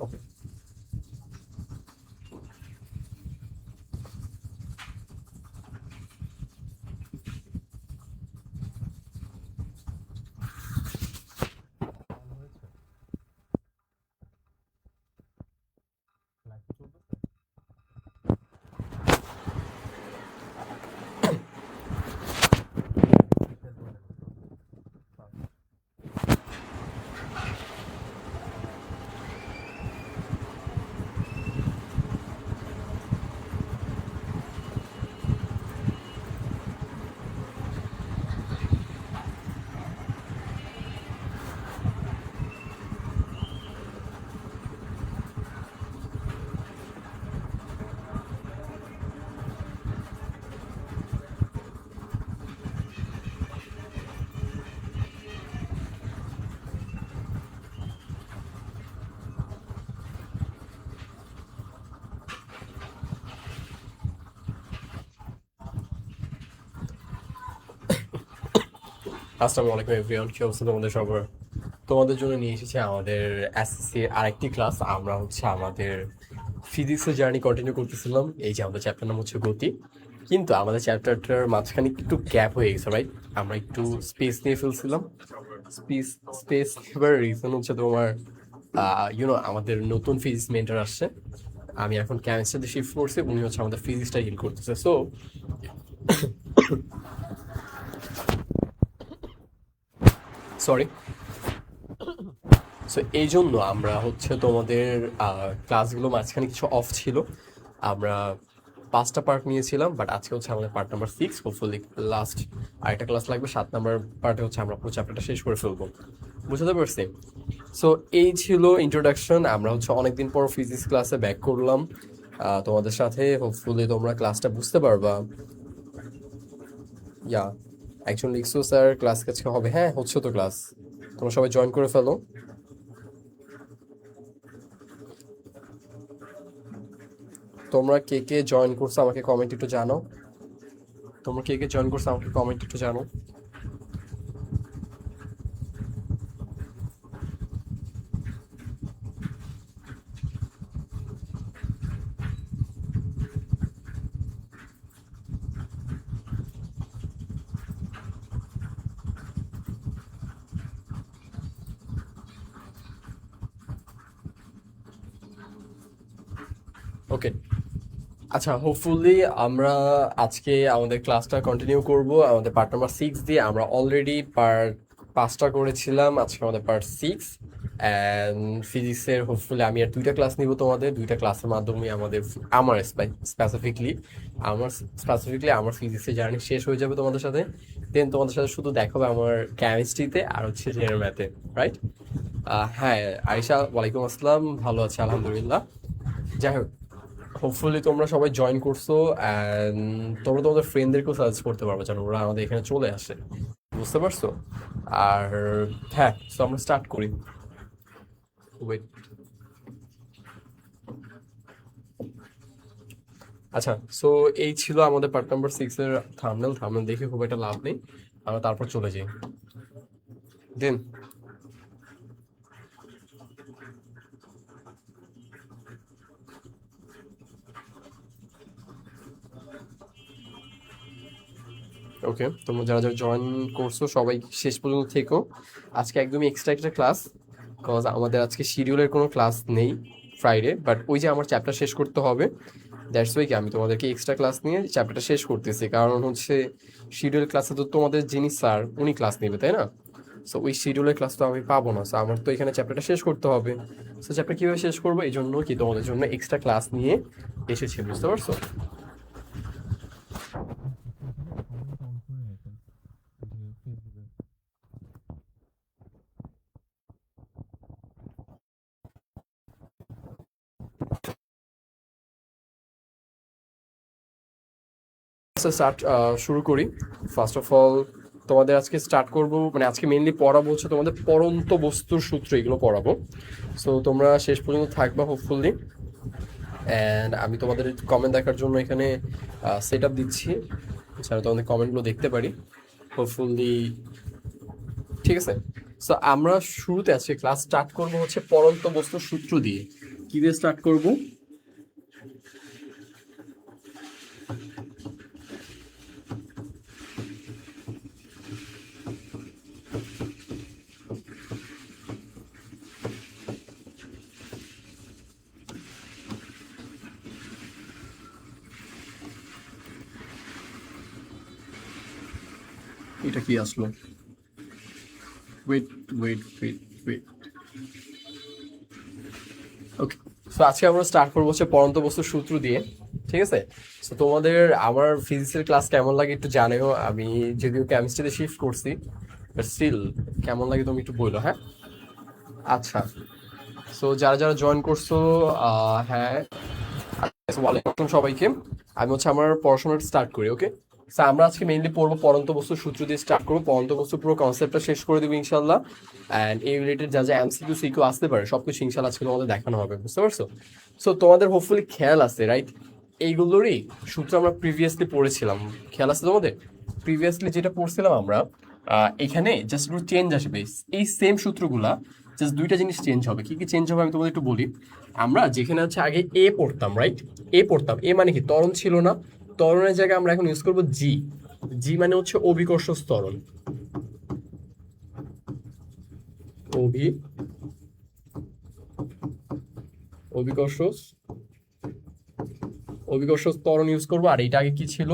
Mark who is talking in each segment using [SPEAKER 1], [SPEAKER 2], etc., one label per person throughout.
[SPEAKER 1] ওকে। আসসালামু আলাইকুম এভরিওয়ান, কি অবস্থা তোমাদের সবার? তোমাদের জন্য নিয়ে এসেছি আমাদের এসএসসি আরেকটি ক্লাস। আমরা আমাদের ফিজিক্সের জার্নি কন্টিনিউ করতেছিলাম। এই যে আমাদের চ্যাপ্টার নাম হচ্ছে গতি, কিন্তু আমাদের চ্যাপ্টারটার মাঝখানে একটু গ্যাপ হয়ে গেছে, রাইট? আমরা একটু স্পেস নিয়ে ফেলছিলাম। স্পেস স্পেস নেবার রিজন হচ্ছে তোমার আমাদের নতুন ফিজিক্স মেন্টর আসছে। আমি এখন কেমিস্ট্রিতে শিফট করছি, উনি হচ্ছে আমাদের ফিজিক্সটা হিল করতেছে। So sorry. সো এই জন্য আমরা তোমাদের ক্লাসগুলো মাঝখানে কিছু অফ ছিল। আমরা 5টা পার্ট নিয়েছিলাম, বাট আজকে আমাদের পার্ট নাম্বার 6। হোপফুলি লাস্ট আরেকটা ক্লাস লাগবে, 7 নাম্বার পার্টে আমরা পুরো চ্যাপ্টারটা শেষ করে ফেলবো। বুঝতে পারছি? সো এই ছিল ইন্ট্রোডাকশন। আমরা অনেকদিন পর ফিজিক্স ক্লাসে ব্যাক করলাম তোমাদের সাথে। হোপফুলি তোমরা ক্লাসটা বুঝতে পারবা। ইয়া, একজন লিখছো স্যার ক্লাস কাছে হবে। হ্যাঁ, হচ্ছে তো ক্লাস। তোমরা সবাই জয়েন করে ফেলো। তোমরা কে কে জয়েন করছো আমাকে কমেন্ট একটু জানো। তোমরা কে কে জয়েন করছো আমাকে কমেন্ট একটু জানো। ওকে, আচ্ছা। হোপফুলি আমরা আজকে আমাদের ক্লাসটা কন্টিনিউ করব আমাদের পার্ট নাম্বার 6 দিয়ে। আমরা অলরেডি পার্ট 5টা করেছিলাম, আজকে আমাদের পার্ট 6। অ্যান্ড ফিজিক্সের হোপফুলি আমি আর 2টা ক্লাস নিব। তোমাদের 2টা ক্লাসের মাধ্যমে আমার স্পেসিফিকলি আমার ফিজিক্সের জার্নি শেষ হয়ে যাবে তোমাদের সাথে। দেন তোমাদের সাথে শুধু দেখা হবে আমার কেমিস্ট্রিতে আর জেনারেল ম্যাথে, রাইট? হ্যাঁ, আয়েশা, ওয়ালাইকুম আসসালাম। ভালো আছি আলহামদুলিল্লাহ। যাই হোক, হোপফুলি তোমরা সবাই জয়েন করছো অ্যান্ড তোমরা তোমাদের ফ্রেন্ডদেরকেও সাজেস্ট করতে পারবে যেন ওরা আমাদের এখানে চলে আসে। বুঝতে পারছো? আর হ্যাঁ, তো আমরা স্টার্ট করি। ওয়েট। আচ্ছা, সো এই ছিল আমাদের পার্ট নাম্বার 6 এর থাম্বনেল। থাম্বনেল দেখে খুব একটা লাভ নেই, আমরা তারপর চলে যাই। দেন ওকে, তোমরা যারা যারা জয়েন করছো সবাই শেষ পর্যন্ত থেকো। আজকে একদমই এক্সট্রা একটা ক্লাস, বিকজ আমাদের আজকে শিডিউলের কোনো ক্লাস নেই ফ্রাইডে, বাট ওই যে আমার চ্যাপ্টার শেষ করতে হবে, দ্যাটস ওয়াই কি আমি তোমাদেরকে এক্সট্রা ক্লাস নিয়ে চ্যাপ্টারটা শেষ করতেছি। কারণ শিডিউল ক্লাসে তো তোমাদের যিনি স্যার উনি ক্লাস নেবে, তাই না? সো ওই শিডিউলের ক্লাস তো আমি পাবো না। সো আমার তো এখানে চ্যাপ্টারটা শেষ করতে হবে। সো চ্যাপ্টার কীভাবে শেষ করবো, এই জন্য কি তোমাদের জন্য এক্সট্রা ক্লাস নিয়ে এসেছি। বুঝতে পারছো? স্টার্ট শুরু করি। ফার্স্ট অফ অল তোমাদের আজকে স্টার্ট করব, মানে আজকে মেইনলি পড়াবো তোমাদের পরন্ত বস্তুর সূত্র, এগুলো পড়াবো। সো তোমরা শেষ পর্যন্ত থাকবা হোপফুলি। অ্যান্ড আমি তোমাদের কমেন্ট দেখার জন্য এখানে সেট আপ দিচ্ছি, যারা তোমাদের কমেন্টগুলো দেখতে পারি হোপফুলি। ঠিক আছে, সো আমরা শুরুতে আজকে ক্লাস স্টার্ট করবো পরন্ত বস্তুর সূত্র দিয়ে। কি দিয়ে স্টার্ট করব? এটা কি আসলো? ওয়েট ওয়েট ওয়েট ওয়েট ওকে। সো আজকে আমরা স্টার্ট করবো হচ্ছে পরন্ত বস্তুর সূত্র দিয়ে, ঠিক আছে? সো তোমাদের আমার ফিজিক্সের ক্লাস কেমন লাগে একটু জানিও। আমি যদিও কেমিস্ট্রিতে শিফট করছি, বাট স্টিল কেমন লাগে তুমি একটু বললো, হ্যাঁ? আচ্ছা, সো যারা যারা জয়েন করছো, হ্যাঁ, ওয়ালাইকুম সবাইকে। আমি হচ্ছে আমার পড়াশোনাটা স্টার্ট করি, ওকে? সো আমরা আজকে মেইনলি পড়বো পরন্ত বস্তুর সূত্র দিয়ে স্টার্ট করবো। পরন্ত বস্তুর পুরো কনসেপ্টটা শেষ করে দেবো ইনশাল্লাহ। অ্যান্ড এই রিলেটেড যা যা এমসিকিউ সিকিউ আসতে পারে সবকিছু ইনশাল্লাহ আজকে তোমাদের দেখানো হবে, বুঝতে পারছো? সো তোমাদের হোপফুলি খেয়াল আছে, রাইট? এইগুলোরই সূত্র আমরা প্রিভিয়াসলি পড়েছিলাম, খেয়াল আছে তোমাদের? প্রিভিয়াসলি যেটা পড়ছিলাম আমরা, এখানে জাস্ট একটু চেঞ্জ আসবে। এই সেম সূত্রগুলা, জাস্ট দুইটা জিনিস চেঞ্জ হবে। কি কি চেঞ্জ হবে আমি তোমাদের একটু বলি। আমরা যেখানে হচ্ছে আগে এ পড়তাম, রাইট? এ পড়তাম, এ মানে কি ত্বরণ ছিল না? ত্বরণের জায়গায় আমরা এখন ইউজ করবো জি। জি মানে হচ্ছে অভিকর্ষ ত্বরণ। অভিকর্ষ অভিকর্ষ ত্বরণ ইউজ করবো। আর এটা আগে কি ছিল?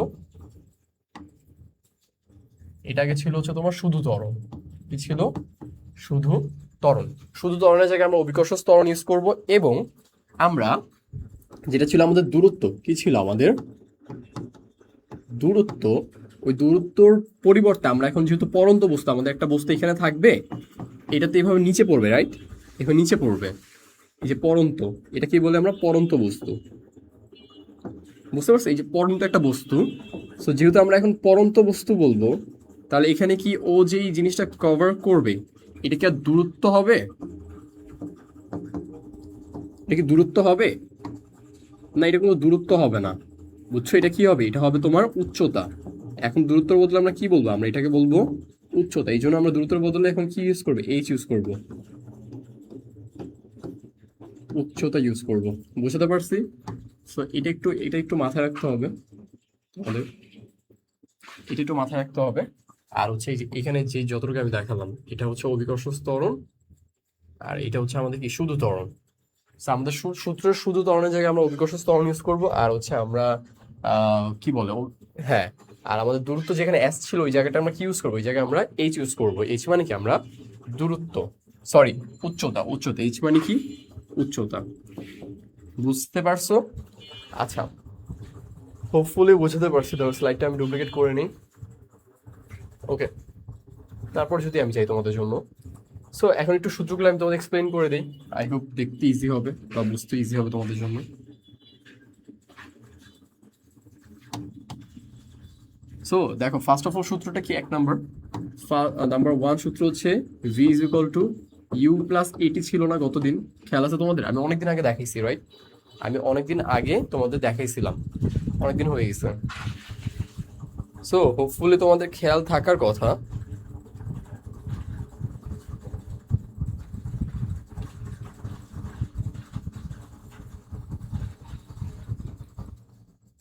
[SPEAKER 1] এটা আগে ছিল হচ্ছে তোমার শুধু ত্বরণ। কি ছিল? শুধু ত্বরণ। শুধু ত্বরণের জায়গায় আমরা অভিকর্ষ ত্বরণ ইউজ করব। এবং আমরা যেটা ছিল আমাদের দূরত্ব, কি ছিল আমাদের দূরত্ব, ওই দূরত্বর পরিবর্তে আমরা এখন যেহেতু পরন্ত বস্তু, আমাদের একটা বস্তু এখানে থাকবে, এটাতে এইভাবে নিচে পড়বে, রাইট? এভাবে নিচে পড়বে। এই যে পরন্ত, এটা কি বলে আমরা? পরন্ত বস্তু, বুঝতে পারছো? এই যে পরন্ত একটা বস্তু। সো যেহেতু আমরা এখন পরন্ত বস্তু বলবো, তাহলে এখানে কি ও যেই জিনিসটা কভার করবে, এটা কি আর দূরত্ব হবে? এটা কি দূরত্ব হবে? না, এটা কোনো দূরত্ব হবে না, বুঝছো? এটা কি হবে? এটা হবে তোমার উচ্চতা। এখন দূরত্বের বদলে আমরা কি বলবো? আমরা এটাকে বলবো উচ্চতা। এই জন্য আমরা দূরত্বের বদলে এখন কি ইউজ করবো? এইচ ইউজ করবো, উচ্চতা ইউজ করবো। বুঝতে পারছি? সো এটা একটু মাথায় রাখতে হবে আমাদের, এটা একটু মাথায় রাখতে হবে। আর হচ্ছে এই যে এখানে যে যতটুকু আমি দেখালাম, এটা হচ্ছে অভিকর্ষ ত্বরণ, আর এটা হচ্ছে আমাদের কি শুধু ত্বরণ। So, আমাদের সূত্রের শুধু ত্বরণের জায়গায় আমরা অভিকর্ষ ত্বরণ ইউজ করব। আর হচ্ছে আমরা কি বলে, হ্যাঁ, আর আমাদের দূরত্ব যেখানে এস ছিল ওই জায়গাটা আমরা কি ইউজ করবো? ওই জায়গায় আমরা এইচ ইউজ করবো। এইচ মানে কি? আমরা দূরত্ব, সরি, উচ্চতা। উচ্চতা, এইচ মানে কি? উচ্চতা। বুঝতে পারছো? আচ্ছা, হোপফুলি বুঝতে পারছি। তো স্লাইডটা আমি ডুপ্লিকেট করে নিই, ওকে? তারপর যদি আমি চাই তোমাদের জন্য, সো এখন একটু সূত্রগুলো আমি তোমাদের এক্সপ্লেন করে দিই। আই হোপ দেখতে ইজি হবে বা বুঝতে ইজি হবে তোমাদের জন্য। সো দেখো, ফার্স্ট অফ অল সূত্রটা কি? এক নাম্বার, নাম্বার ওয়ান সূত্র হচ্ছে V is equal to U plus at. ছিল না গতদিন? খেয়াল আছে তোমাদের? আমি অনেকদিন আগে দেখাইছি, রাইট? আমি অনেকদিন আগে তোমাদের দেখাইছিলাম, অনেকদিন হয়ে গেছে। সো হোপফুলি তোমাদের খেয়াল থাকার কথা।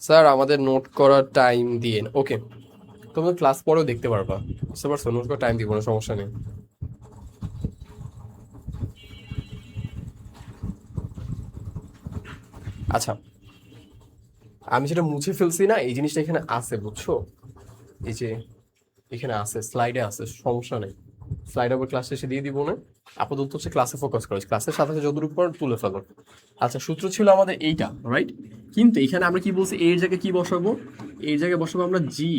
[SPEAKER 1] স্যার আমাদের নোট করার টাইম দিয়ে, ওকে? তোমরা ক্লাস পরেও দেখতে পারবা, বুঝতে পারছো? নোট করার টাইম দিব না, সমস্যা নেই। আচ্ছা, আমি যেটা মুছে ফেলছি না, এই জিনিসটা এখানে আছে, বুঝছো? এই যে এখানে আছে, স্লাইডে আছে, সমস্যা নেই। স্লাইড আবার ক্লাস শেষে দিয়ে দিব না। আপাতত হচ্ছে ক্লাসে ফোকাস করো, ক্লাসের সাথে সাথে যতটুকু পর তুলে ফেলো। আচ্ছা, সূত্র ছিল আমাদের এইটা, রাইট? কিন্তু এখানে আমরা কি বলছি? এর জায়গায় কি বসাবো? এর জায়গায় বসাবো আমরা জি।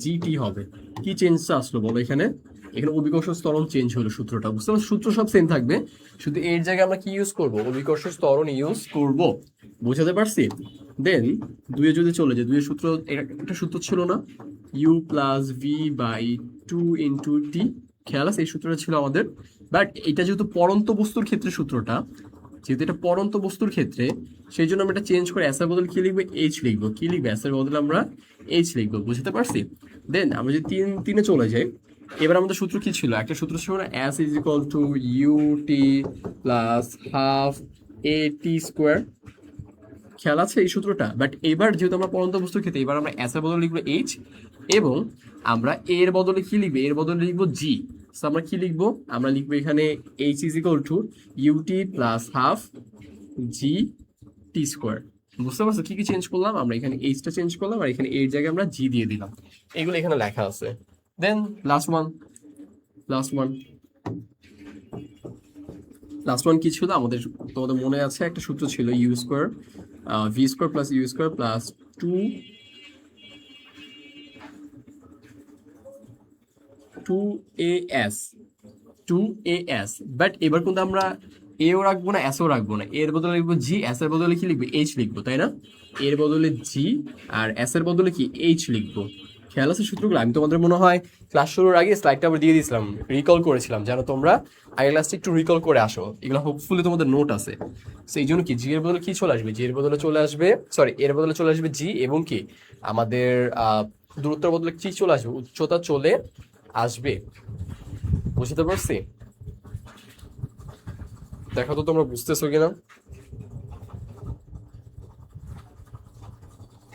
[SPEAKER 1] জিটি হবে। কি চেঞ্জটা আসলো বলো এখানে? এখানে অভিকর্ষ ত্বরণ চেঞ্জ হলো সূত্রটা, বুঝতে পারছো? সূত্র সব সেম থাকবে, শুধু এর জায়গায় আমরা কি ইউজ করব? অভিকর্ষ ত্বরণ ইউজ করব। বুঝাতে পারছি? দেন দুয়ে যদি চলে যায়, দুইয়ের সূত্র, একটা সূত্র ছিল না, U plus V by two into T. খেয়াল আছে? এই সূত্রটা ছিল আমাদের। বাট এটা যেহেতু পরন্ত বস্তুর ক্ষেত্রে সূত্রটা, যেহেতু এটা পরন্ত বস্তুর ক্ষেত্রে, সেই জন্য আমরা এটা চেঞ্জ করে এস এর বদলে কি লিখবো? এইচ লিখবো। কি লিখবো? এস এর বদলে আমরা এইচ লিখবো। বুঝতে পারছি? দেন আমরা যদি তিনে চলে যাই, এবার আমাদের সূত্র কি ছিল? একটা সূত্র ছিল না, S is equal to U T plus half A T square. খেয়াল আছে এই সূত্রটা? বাট এবার যেহেতু আমরা পরন্ত বস্তুর ক্ষেত্রে এবার আমরা এস এর বদলে লিখবো এইচ, এবং আমরা এর বদলে কি লিখবো? এর বদলে লিখবো জি। সো আমরা কি লিখবো? আমরা লিখবো এখানে H is equal to U T plus half G T square. বুঝতে পারছো কি কি চেঞ্জ করলাম? আমরা এখানে এইচটা চেঞ্জ করলাম আর এখানে এর জায়গায় আমরা জি দিয়ে দিলাম। এগুলো এখানে লেখা আছে। Then last one, last one last one কি ছিল আমাদের? তোমাদের মনে আছে একটা সূত্র ছিল U square V square plus U square plus two two A S, two A S. But এবার কিন্তু আমরা এও রাখবো না এসও রাখবো না, এর বদলে লিখবো জি, এস এর বদলে কি লিখবো? এইচ লিখবো, তাই না? এর বদলে জি আর এস এর বদলে কি এইচ লিখবো। খেয়াল আছে সূত্রগুলো? আমি তোমাদের মনে হয় ক্লাস শুরুর আগে স্লাইডটা আবার দিয়ে দিয়েছিলাম, রিকল করেছিলাম, যেন তোমরা আগে ক্লাসটা একটু রিকল করে আসো। এগুলো হোপফুলি তোমাদের নোট আছে। তো এই জন্য কি জি এর বদলে কি চলে আসবে? জি এর বদলে চলে আসবে, সরি এর বদলে চলে আসবে জি, এবং কি আমাদের দূরত্বের বদলে কি চলে আসবে? উচ্চতা চলে আসবে। বুঝতে পারছি? দেখো তো তোমরা বুঝতেছো কিনা।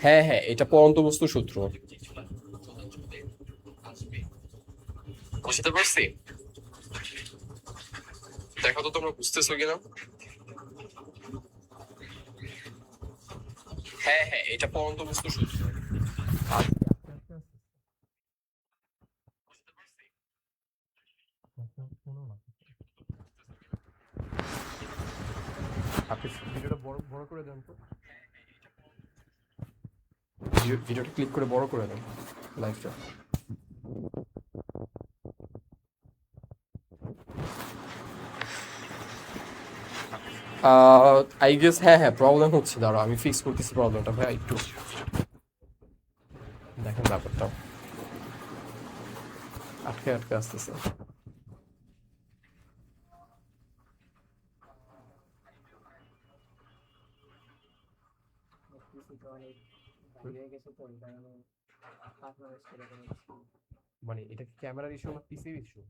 [SPEAKER 1] হ্যাঁ হ্যাঁ, এটা পরন্ত বস্তু সূত্র। বুঝতে পারছি? দেখো তো তোমরা বুঝতেছো কিনা। হ্যাঁ হ্যাঁ, এটা পরন্ত বস্তু সূত্র। আপনি ভিডিওটা বড় বড় করে দেন তো, ভিডিওটা ক্লিক করে বড় করে দেন লাইভটা। আই গেস হ্যাঁ হ্যাঁ, প্রবলেম হচ্ছে, দাঁড়াও আমি ফিক্স করতেছি প্রবলেমটা। ভাই একটু দেখেন ব্যাপারটা, আটকে আটকে আসতেছে। মানে এটা কি ক্যামেরার ইস্যু না পিসির ইস্যু?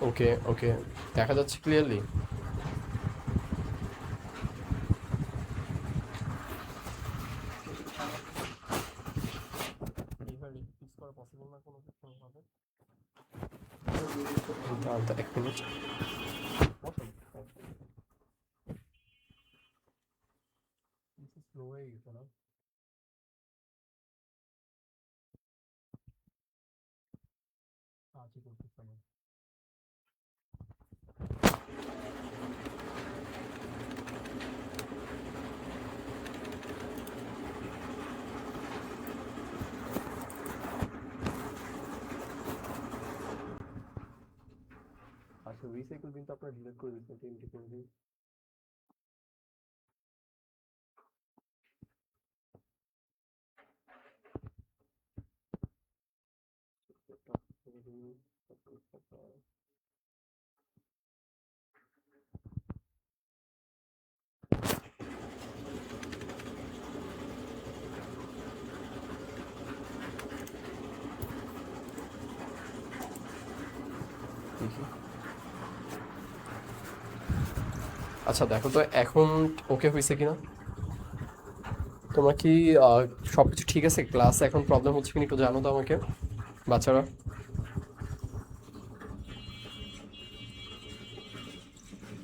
[SPEAKER 1] ওকে ওকে, দেখা যাচ্ছে ক্লিয়ারলি। এইভাবে ফিক্স করা পসিবল না কোনো কিছু হবে? এক মিনিট। স্লো হয়ে গেছে না? কাজই করতেছে না। আচ্ছা রিসাইকেল বিন তো আপনার ডিলিট করে দিচ্ছেন, টিএমটি করে দিন। দেখি। আচ্ছা দেখো তো এখন ওকে হয়েছে কিনা। তোমরা কি সবকিছু ঠিক আছে? ক্লাসে এখন প্রবলেম হচ্ছে কিনা একটু জানো তো আমাকে, বাচ্চারা।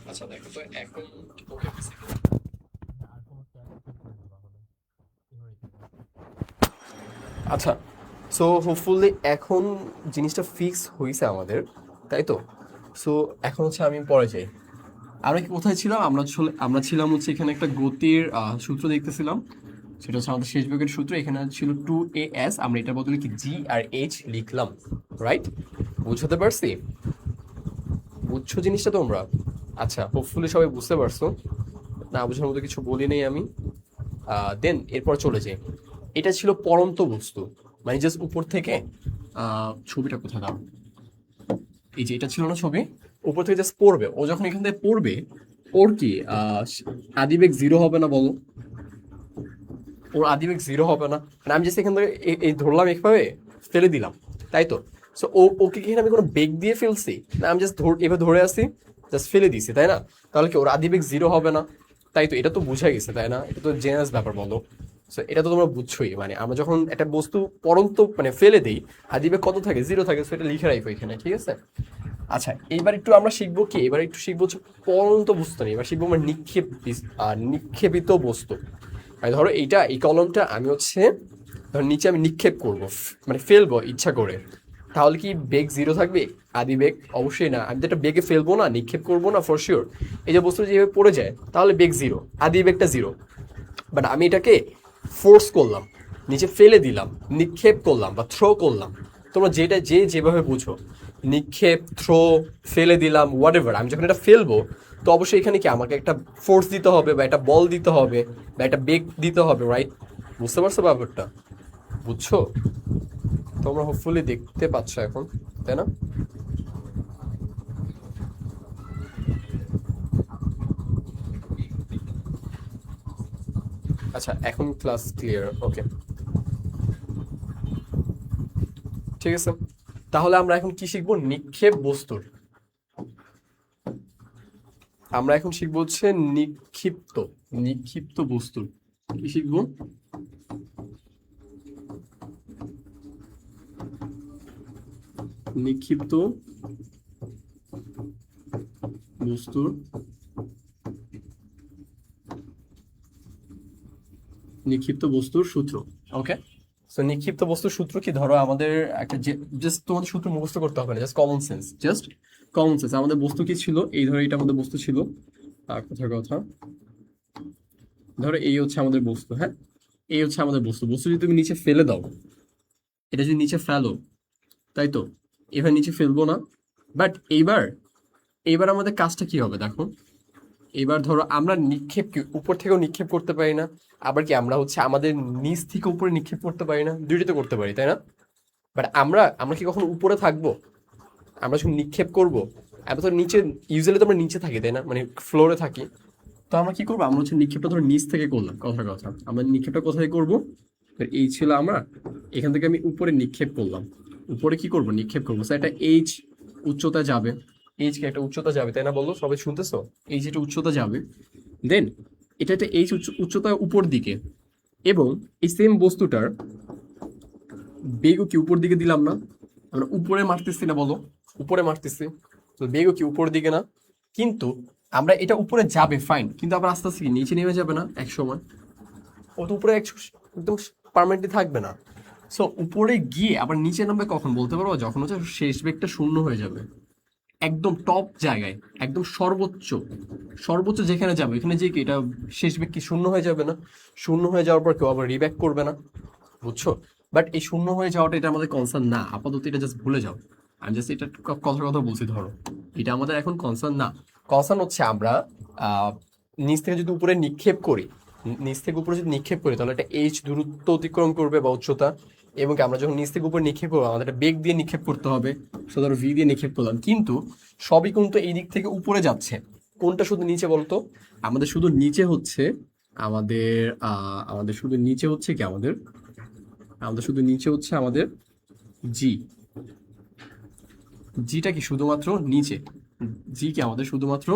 [SPEAKER 1] আচ্ছা দেখো তো এখন ওকে হয়েছে কিনা। আচ্ছা, সো হোপফুলি এখন জিনিসটা ফিক্স হয়েছে আমাদের, তাই তো? সো এখন হচ্ছে আমি পরে যাই। আমরা কি কোথায় ছিলাম? আমরা ছিলাম হচ্ছে এখানে একটা গতির সূত্র দেখতেছিলাম। সেটা হচ্ছে আমাদের শেষ ভাগের সূত্র। এখানে ছিল টু এ এস, আমরা এটার বদলে কি জি আর এইচ লিখলাম, রাইট? বুঝতে পারছি? বুঝছো জিনিসটা তোমরা? আচ্ছা হোপফুলি সবাই বুঝতে পারছো, না বুঝার মতো কিছু বলি নেই আমি। দেন এরপর চলে যাই। এটা ছিল পরন্ত বস্তু, মানে জাস্ট উপর থেকে ছবিটা কোথায় দাও, এই যে এটা ছিল না ছবি, উপর থেকে জাস্ট পড়বে, ও যখন এখান থেকে পড়বে ওর কি আদিবেগ জিরো হবে না বলো? ওর আদিবেগ জিরো হবে না, মানে আমি জাস্ট এখান থেকে এই ধরলাম একভাবে ফেলে দিলাম, তাই তো? সো ওকে কি আমি কোনো বেগ দিয়ে ফেলছি না, আমি জাস্ট এবার ধরে আসি, জাস্ট ফেলে দিছি, তাই না? তাহলে কি ওর আদিবেগ জিরো হবে না? তাই তো, এটা তো বোঝা গেছে, তাই না? এটা তো জেনারেস ব্যাপার, বলো। সো এটা তো তোমরা বুঝছোই, মানে আমরা যখন একটা বস্তু পরন্ত মানে ফেলে দিই, আদিবেগ কত থাকে? জিরো থাকে। সো এটা লিখে রাখবো এখানে, ঠিক আছে? আচ্ছা, এবার একটু আমরা শিখবো কি, এবার একটু শিখবো হচ্ছে পরন্ত বস্তু নিয়ে। এবার শিখবো আমরা নিক্ষেপিত বস্তু। মানে ধরো এইটা, এই কলমটা আমি হচ্ছে ধরো নিচে আমি নিক্ষেপ করব, মানে ফেলবো ইচ্ছা করে, তাহলে কি বেগ জিরো থাকবে? আদি বেগ অবশ্যই না। আমি তো একটা বেগে ফেলবো না, নিক্ষেপ করবো না, ফর শিওর। এই যে বস্তু যেভাবে পড়ে যায়, তাহলে বেগ জিরো, আদি বেগটা জিরো। বাট আমি এটাকে ফোর্স করলাম, নিচে ফেলে দিলাম, নিক্ষেপ করলাম বা থ্রো করলাম, তোমরা যেটা যেভাবে বুঝো, নিক্ষেপ, থ্রো, ফেলে দিলাম, হোয়াট এভার। আমি যখন এটা ফেলবো, তো অবশ্যই এখানে কি আমাকে একটা ফোর্স দিতে হবে, বা একটা বল দিতে হবে, বা একটা বেগ দিতে হবে, রাইট? বুঝতে পারছো ব্যাপারটা? বুঝছো? তোমরা হোপফুলি দেখতে পাচ্ছ এখন, তাই না? আচ্ছা, এখন ক্লাস ক্লিয়ার, ওকে, ঠিক আছে। তাহলে আমরা এখন কি শিখবো? নিক্ষেপ বস্তুর। আমরা এখন শিখবো হচ্ছে নিক্ষিপ্ত, নিক্ষিপ্ত বস্তুর কি শিখবো? নিক্ষিপ্ত বস্তুর, নিক্ষিপ্ত বস্তুর সূত্র। ওকে, সো নিক্ষিপ্ত বস্তুর সূত্র কি? ধরো আমাদের একটা, জাস্ট তোমাদের সূত্র মুখস্থ করতে হবে না, just common sense, just common sense. আমাদের বস্তু কি ছিল? এই ধরো এটা আমাদের বস্তু ছিল, কথার কথা, ধরো এই হচ্ছে আমাদের বস্তু, হ্যাঁ, এই হচ্ছে আমাদের বস্তু। বস্তু যদি তুমি নিচে ফেলে দাও, এটা যদি নিচে ফেলো, তাই তো, এবার নিচে ফেলবো না। বাট এইবার, এইবার আমাদের কাজটা কি হবে দেখো। এবার ধরো আমরা নিক্ষেপ কি উপর থেকেও নিক্ষেপ করতে পারি না, আবার কি আমরা হচ্ছে আমাদের নিচ থেকে উপরে নিক্ষেপ করতে পারি না? দুইটাই তো করতে পারি, তাই না? বাট আমরা আমরা কি কখনো উপরে থাকবো? আমরা যখন নিক্ষেপ করবো, আমরা তো নিচে, ইউজুয়ালি তো আমরা নিচে থাকি, তাই না? মানে ফ্লোরে থাকি। তো আমরা কি করবো? আমরা হচ্ছে নিক্ষেপটা ধরো নিচ থেকে করলাম, কথার কথা, আমরা নিক্ষেপটা কোথায় করবো? এই ছিল আমরা, এখান থেকে আমি উপরে নিক্ষেপ করলাম। উপরে কি করব? নিক্ষেপ করবো। স্যার এটা এইচ উচ্চতা যাবে, এইচ কি একটা উচ্চতা যাবে, তাই না? বললো, সবাই শুনতেছো? এইচ এটা উচ্চতা যাবে, দেন এটা একটা এইচ উচ্চতা উপর দিকে, এবং এই সেম বস্তুটার বেগও কি উপর দিকে দিলাম না? আমরা উপরে মারতেছি না, বলো? উপরে মারতেছি, তো বেগও কি উপর দিকে না? কিন্তু আমরা এটা উপরে যাবে, ফাইন, কিন্তু আবার আস্তে আস্তে কি নিচে নেমে যাবে না এক সময়? ও তো উপরে একদম পার্মানেন্টলি থাকবে না। সো উপরে গিয়ে আবার নিচে নামবে কখন বলতে পারবো? যখন হচ্ছে শেষ বেগটা শূন্য হয়ে যাবে, একদম টপ জায়গায়, একদম সর্বোচ্চ, সর্বোচ্চ যেখানে যাবে এখানে যে কি এটা শেষ বেগ কি শূন্য হয়ে যাবে না? শূন্য হয়ে যাওয়ার পর কেউ আবার রিব্যাক করবে না, বুঝছো? বাট এই শূন্য হয়ে যাওয়াটা এটা আমাদের কনসার্ন না, আপাতত এটা জাস্ট ভুলে যাও। আমি জাস্ট এটা কথার কথা বলছি, ধরো এটা আমাদের এখন কনসার্ন না। কনসার্ন হচ্ছে আমরা আহ নিচ থেকে যদি উপরে নিক্ষেপ করি, নিচ থেকে উপরে যদি নিক্ষেপ করি, তাহলে একটা এইচ দূরত্ব অতিক্রম করবে বা উচ্চতা, এবং আমরা যখন নিচ থেকে উপরে নিক্ষেপ করবো, আমাদের একটা বেগ দিয়ে নিক্ষেপ করতে হবে। সো ধরো ভি দিয়ে নিক্ষেপ করলাম, কিন্তু সবই কিন্তু এই দিক থেকে উপরে যাচ্ছে। কোনটা শুধু নিচে বলতো? আমাদের শুধু নিচে হচ্ছে আমাদের আমাদের শুধু নিচে হচ্ছে কি আমাদের, আমাদের শুধু নিচে হচ্ছে আমাদের জি। জিটা কি শুধুমাত্র নিচে, জি কি আমাদের শুধুমাত্র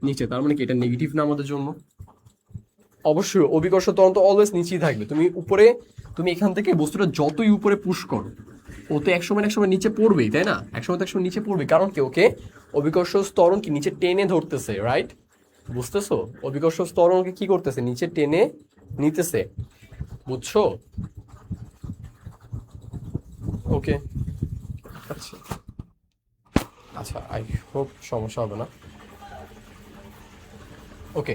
[SPEAKER 1] নিচে, তার মানে কি এটা নেগেটিভ না আমাদের জন্য? অবশ্যই অভিকর্ষ ত্বরণ তো অলওয়েজ নিচেই থাকবে। তুমি উপরে, তুমি এখান থেকে বস্তুটা যতই উপরে পুশ করো, ও তো একসময় না একসময় নিচে পড়বেই, তাই না? একসময় তো একসময় নিচে পড়বে, কারণ কি ওকে অভিকর্ষ ত্বরণ কি নিচে টেনে ধরতেছে, রাইট? বুঝতেছো? অভিকর্ষ ত্বরণকে কি করতেছে? নিচে টেনে নিতেছে, বুঝছো? ওকে, আচ্ছা, আচ্ছা, আই হোপ সমস্যা হবে না। ওকে,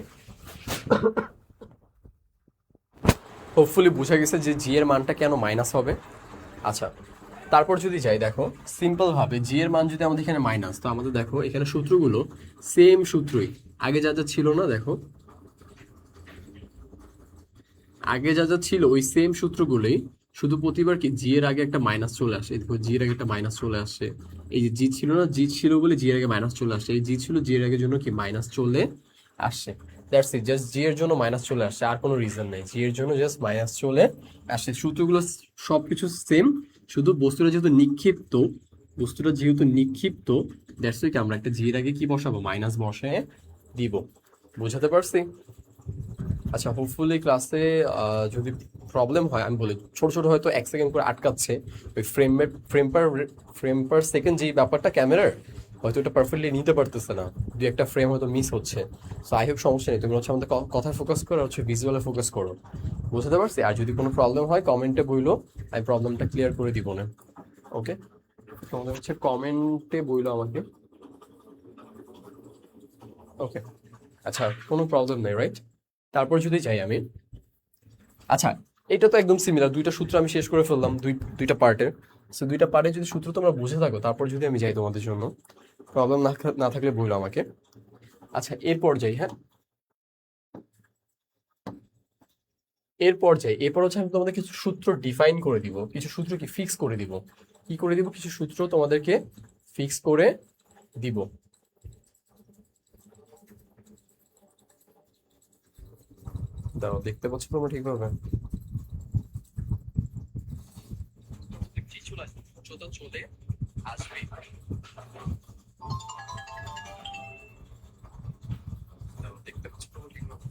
[SPEAKER 1] হোপফুলি বোঝা গেছে যে জি এর মানটা কেন মাইনাস হবে। আচ্ছা, তারপর যদি যাই, দেখো সিম্পল ভাবে জি এর মান যদি আমাদের এখানে মাইনাস, তো আমাদের দেখো এখানে সূত্রগুলো সেম সূত্রই, আগে যা যা ছিল না, দেখো আগে যা যা ছিল ওই সেম সূত্রগুলোই, শুধু প্রতিবার কি জি এর আগে একটা মাইনাস চলে আসে। দেখো জি এর আগে একটা মাইনাস চলে আসে, এই যে জি ছিল না, জি ছিল বলে জি এর আগে মাইনাস চলে আসে, এই জি ছিল জি এর আগের জন্য কি মাইনাস চলে আসছে। দ্যাটস ইট, জাস্ট জি এর জন্য মাইনাস চলে আসছে, আর কোনো রিজন নেই, জি এর জন্য জাস্ট মাইনাস চলে আসছে। সূত্রগুলো সবকিছু সেম, শুধু বস্তুটা যেহেতু নিক্ষিপ্ত, দ্যাটস উইক আমরা একটা জি এর আগে কি বসাবো, মাইনাস বসে দিব। বুঝাতে পারছি? আচ্ছা, হোপফুলি ক্লাসে যদি প্রবলেম হয় আমি বলি, ছোট ছোট হয়তো 1 সেকেন্ড করে আটকাচ্ছে, ওই ফ্রেম পার সেকেন্ড যে ব্যাপারটা ক্যামেরার, হয়তো এটা পারফেক্টলি নিতে পারতেছে না, দুই একটা ফ্রেম হয়তো মিস হচ্ছে। সো আই হোপ সমস্যা নেই, তুমি হচ্ছে আমাদের কথায় ফোকাস করো, হচ্ছে ভিজুয়ালে ফোকাস করো। বুঝতে পারছি? আর যদি কোনো প্রবলেম হয় কমেন্টে বইলো, আমি প্রবলেমটা ক্লিয়ার করে দিব না। ওকে, তোমাদের হচ্ছে কমেন্টে বইলো আমাকে। ওকে, আচ্ছা, কোনো প্রবলেম নেই, রাইট? তারপর যদি যাই আমি, আচ্ছা, এটা তো একদম সিমিলার, দুইটা সূত্র আমি শেষ করে ফেললাম, দুইটা পার্টের। সো দুইটা পার্টে যদি সূত্র তোমরা বুঝে থাকো, তারপর যদি আমি যাই তোমাদের জন্য, প্রবলেম না থাকলে বললো আমাকে। আচ্ছা, এরপর যাই, হ্যাঁ, এরপর হচ্ছে আমি তোমাদের কিছু সূত্র ডিফাইন করে দিব, কিছু সূত্র কি ফিক্স করে দিব, কি করে দিব, কিছু সূত্র তোমাদেরকে ফিক্স করে দিব। দাও, দেখতে পাচ্ছ তোমরা ঠিকভাবে? চলে আসবে। দাও, দেখতে পাচ্ছ তোমরা ঠিকভাবে?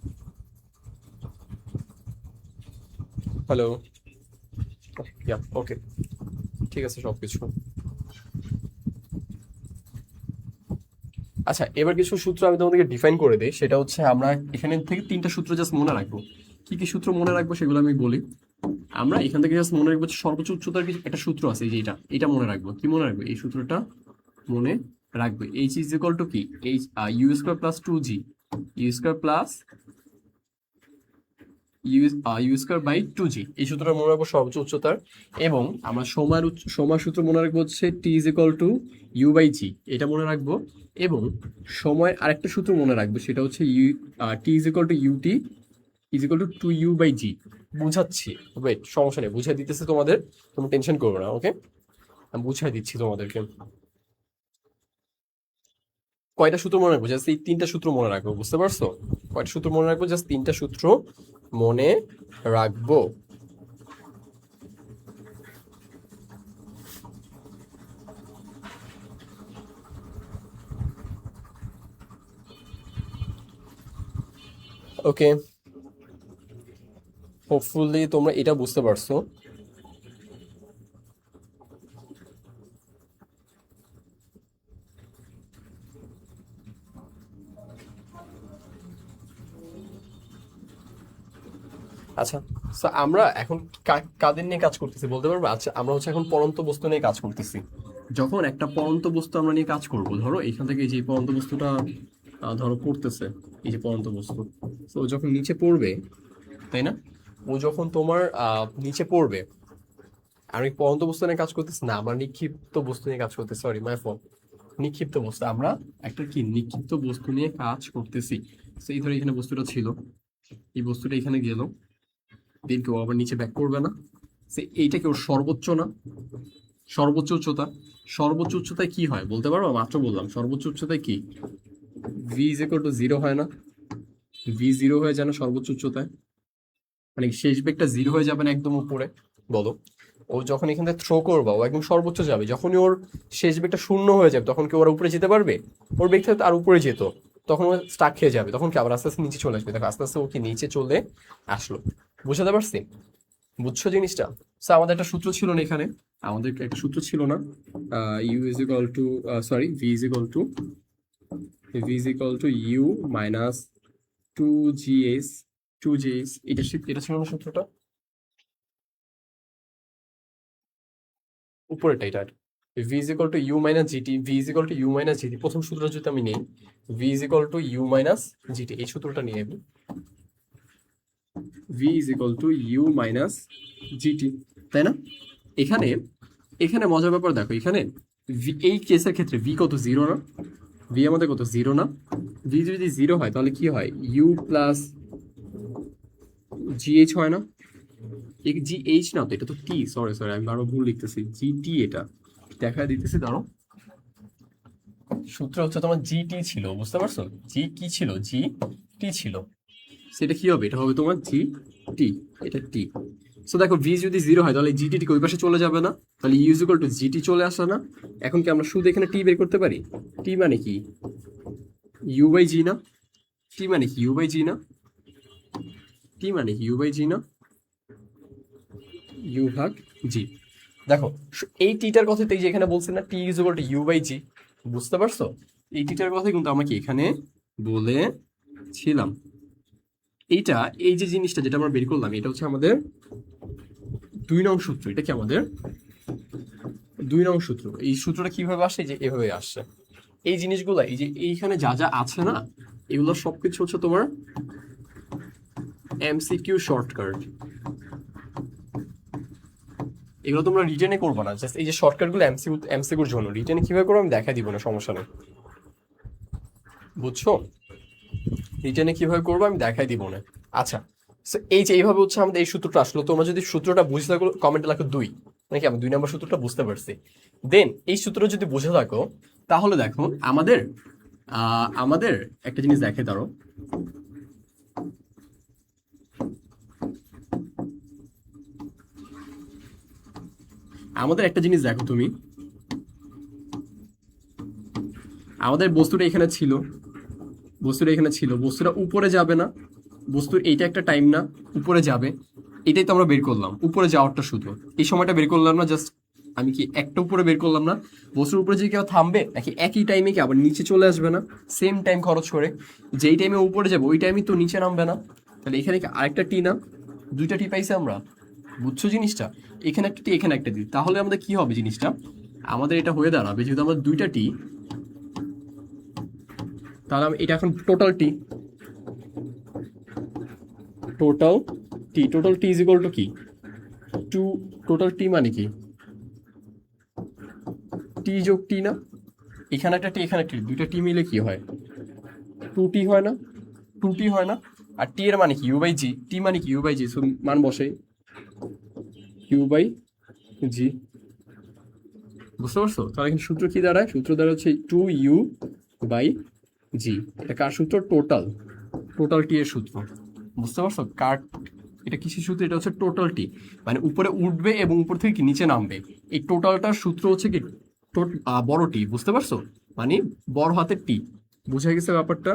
[SPEAKER 1] হ্যালো, ওকে, ঠিক আছে সবকিছু। আচ্ছা, এবার কিছু সূত্র আমি তোমাদেরকে ডিফাইন করে দিই, সেটা হচ্ছে আমরা এখানে থেকে 3টা সূত্র জাস্ট মনে রাখবো। কি কি সূত্র মনে রাখবো সেগুলো আমি বলি। আমরা এখান থেকে জাস্ট মনে রাখবো সর্বোচ্চ উচ্চতার কিছু একটা সূত্র আছে, এই যে এটা মনে রাখবো। কি মনে রাখবো? এই সূত্রটা মনে রাখবে, এইচ ইজ ইকুয়াল টু কি, H U square plus 2g, U square plus U square by 2g, এই সূত্রটা মনে রাখবো সর্বোচ্চ উচ্চতার। এবং আমরা সময়ের সূত্র মনে রাখবো হচ্ছে t is equal to u by g, এটা মনে রাখবো। এবং সময়ের আরেকটা সূত্র মনে রাখবো, সেটা হচ্ছে t is equal to u t is equal to 2u by g. বুঝাচ্ছি, ওয়েট, সমস্যা নেই, বুঝাই দিতেছে তোমাদের, তুমি টেনশন করবে না। ওকে, আমি বুঝাই দিচ্ছি তোমাদেরকে। কয়টা সূত্র মনে রাখবো? জাস্ট এই 3টা সূত্র মনে রাখবো, বুঝতে পারছো? কয়টা সূত্র মনে রাখবো? জাস্ট 3টা সূত্র মনে রাখবো। ওকে, হোপফুলি তোমরা এটা বুঝতে পারছো। আচ্ছা, তো আমরা এখন কাদের নিয়ে কাজ করতেছি বলতে পারবো? আচ্ছা, আমরা হচ্ছে এখন পরন্ত বস্তু নিয়ে কাজ করতেছি। যখন একটা পরন্ত বস্তু আমরা নিয়ে কাজ করব, ধরো এখান থেকে এই যে পরন্ত বস্তুটা ধরো পড়তেছে, এই যে পরন্ত বস্তু, তো যখন নিচে পড়বে, তাই না? ও যখন তোমার নিচে পড়বে, আমি পরন্ত বস্তু নিয়ে কাজ করতেছি না, আমরা নিক্ষিপ্ত বস্তু নিয়ে কাজ করতেছি, সরি মাই ফল্ট। নিক্ষিপ্ত বস্তু, আমরা একটা কি নিক্ষিপ্ত বস্তু নিয়ে কাজ করতেছি। সেই ধরো এখানে বস্তুটা ছিল, এই বস্তুটা এখানে গেল, দেন কেউ আবার নিচে ব্যাক করবে না। এইটা কেউ সর্বোচ্চ না, সর্বোচ্চ উচ্চতা, সর্বোচ্চ উচ্চতায় কি হয় বলতে পারবো? মাত্র বললাম সর্বোচ্চ উচ্চতায় কি, ভি ইজ ইকুয়াল টু 0 হয় না? ভি 0 হয়ে যায় না সর্বোচ্চ উচ্চতায়? মানে শেষ বেগটা 0 হয়ে যাবে না একদম উপরে? বলো। ও যখন এখান থেকে থ্রো করবা, ও একদম সর্বোচ্চ যাবে, যখনই ওর শেষ বেগটা 0 হয়ে যাবে, তখন কি ওরা উপরে যেতে পারবে? ওর বেগ থেকে আর উপরে যেত, তখন ও স্টাক খেয়ে যাবে, তখন কি আবার আস্তে আস্তে নিচে চলে আসবে। দেখো আস্তে আস্তে ও কি নিচে চলে আসলো। বুঝতে পারছি? বুঝছো জিনিসটা? সো আমাদের একটা সূত্র ছিল না এখানে, আমাদের একটা সূত্র ছিল না, U is equal to, sorry, V is equal to U minus 2gh, 2gh, এটা ছিল না সূত্রটা? উপরেটা এটা, V is equal to U minus G T, V is equal to U minus G T, প্রথম সূত্রটা যদি আমি নেই, V is equal to U minus G T, এই সূত্রটা নিয়ে আমি, V is equal to U minus G T, তাই না? এখানে এখানে মজার ব্যাপার দেখো, এখানে এই কেসের ক্ষেত্রে ভি কত, 0 না? ভি আমাদের কত, 0 না? ভি যদি 0 হয় তাহলে কি হয়, ইউ প্লাস জিএইচ হয় না? জিএইচ না তো, এটা তো টি, সরি আমি বারবার ভুল লিখতেছি, জিটি, এটা দেখা দিতেছি, দাঁড়ো। সূত্র হচ্ছে তোমার জিটি ছিল, বুঝতে পারছো? জি কি ছিল? জি টি ছিল। সেটা কি হবে? এটা হবে তোমার জি টি, এটা টি। সো দেখো ভি যদি 0 হয় তাহলে জিটি ওই পাশে চলে যাবে না, তাহলে U is equal to G T চলে আসে না। এখন কি আমরা শুধু এখানে টি বের করতে পারি? টি মানে কি? ইউ বাই জি না? টি মানে কি? ইউ বাই জি না? টি মানে কি? ইউ বাই জি না? ইউ ভাগ জি। দেখো এই টিটার কথা তো এই যে এখানে বলছি না, t is equal to u by g, বুঝতে পারছো? এই টিটার কথা কিন্তু আমরা কি এখানে বলেছিলাম। এইটা, এই যে জিনিসটা যেটা আমরা বের করলাম, এটা হচ্ছে আমাদের 2 নং সূত্র। এটা কি আমাদের 2 নং সূত্র। এই সূত্রটা কিভাবে আসে? যে এভাবে আসছে। এই জিনিসগুলো এই যে এইখানে যা যা আছে না, এগুলো সবকিছু হচ্ছে তোমার এমসিকিউ শর্টকাট। এগুলো তোমরা রিটেনে করবো না, জাস্ট এই যে শর্টকাট গুলো এমসিকিউর জন্য। রিটেনে কিভাবে করবো আমি দেখা দিব না, সমস্যা নেই, বুঝছো? রিটেনে কিভাবে করবো আমি দেখাই দিব না। আচ্ছা, এই যে এইভাবে হচ্ছে আমাদের এই সূত্রটা আসলো। তোমরা যদি সূত্রটা বুঝতে থাকো কমেন্টে লেখো 2, নাকি আমি 2 নম্বর সূত্রটা বুঝতে পারছি। দেন এই সূত্র যদি বুঝে থাকো তাহলে দেখো আমাদের আমাদের একটা জিনিস দেখে দাঁড়ো। আমাদের একটা জিনিস দেখো তুমি, আমাদের বস্তুটা এখানে ছিল, বস্তুটা এখানে ছিল, বস্তুটা উপরে যাবে না, বস্তুর এইটা একটা টাইম না, উপরে যাবে। এটাই তো আমরা বের করলাম, উপরে যাওয়ারটা শুধু এই সময়টা বের করলাম না, জাস্ট আমি কি একটা উপরে বের করলাম না। বস্তুর উপরে যে কেউ থামবে নাকি একই টাইমে কি আবার নিচে চলে আসবে না? সেম টাইম খরচ করে যেই টাইমে উপরে যাবে ওই টাইমে তো নিচে নামবে না। তাহলে এখানে কি আরেকটা টি না? 2টা টি পাইছি আমরা, বুঝছো জিনিসটা? এখানে একটা টি, এখানে একটা টি, তাহলে আমাদের কি হবে জিনিসটা? আমাদের এটা হয়ে দাঁড়াবে যেহেতু আমরা 2টা টি, তাহলে এটা এখন total T, total T, total T is equal to কি? 2। টোটাল টি মানে কি? টি যোগ টি না? এখানে একটা টি, এখানে একটা টি, 2টা টি মিলে কি হয়? 2টি হয় না? 2টি হয় না? আর টি এর মানে কি? ইউ বাই জি। টি মানে কি? You by G. সো মান বসাই, ইউ বাই জি। বুঝতে পারছো? তাহলে কিন্তু সূত্র কি দাঁড়ায়? সূত্র দাঁড়ায় হচ্ছে 2u বাই জি। এটা কার সূত্র? টোটাল, টোটাল টি এর সূত্র। বুঝতে পারছো? এটা কিসের সূত্র? এটা হচ্ছে টোটাল টি, মানে উপরে উঠবে এবং উপর থেকে কি নিচে নামবে। এই টোটালটার সূত্র হচ্ছে কি বড় টি, বুঝতে পারছো? মানে বড় হাতের টি। বুঝা গেছে ব্যাপারটা?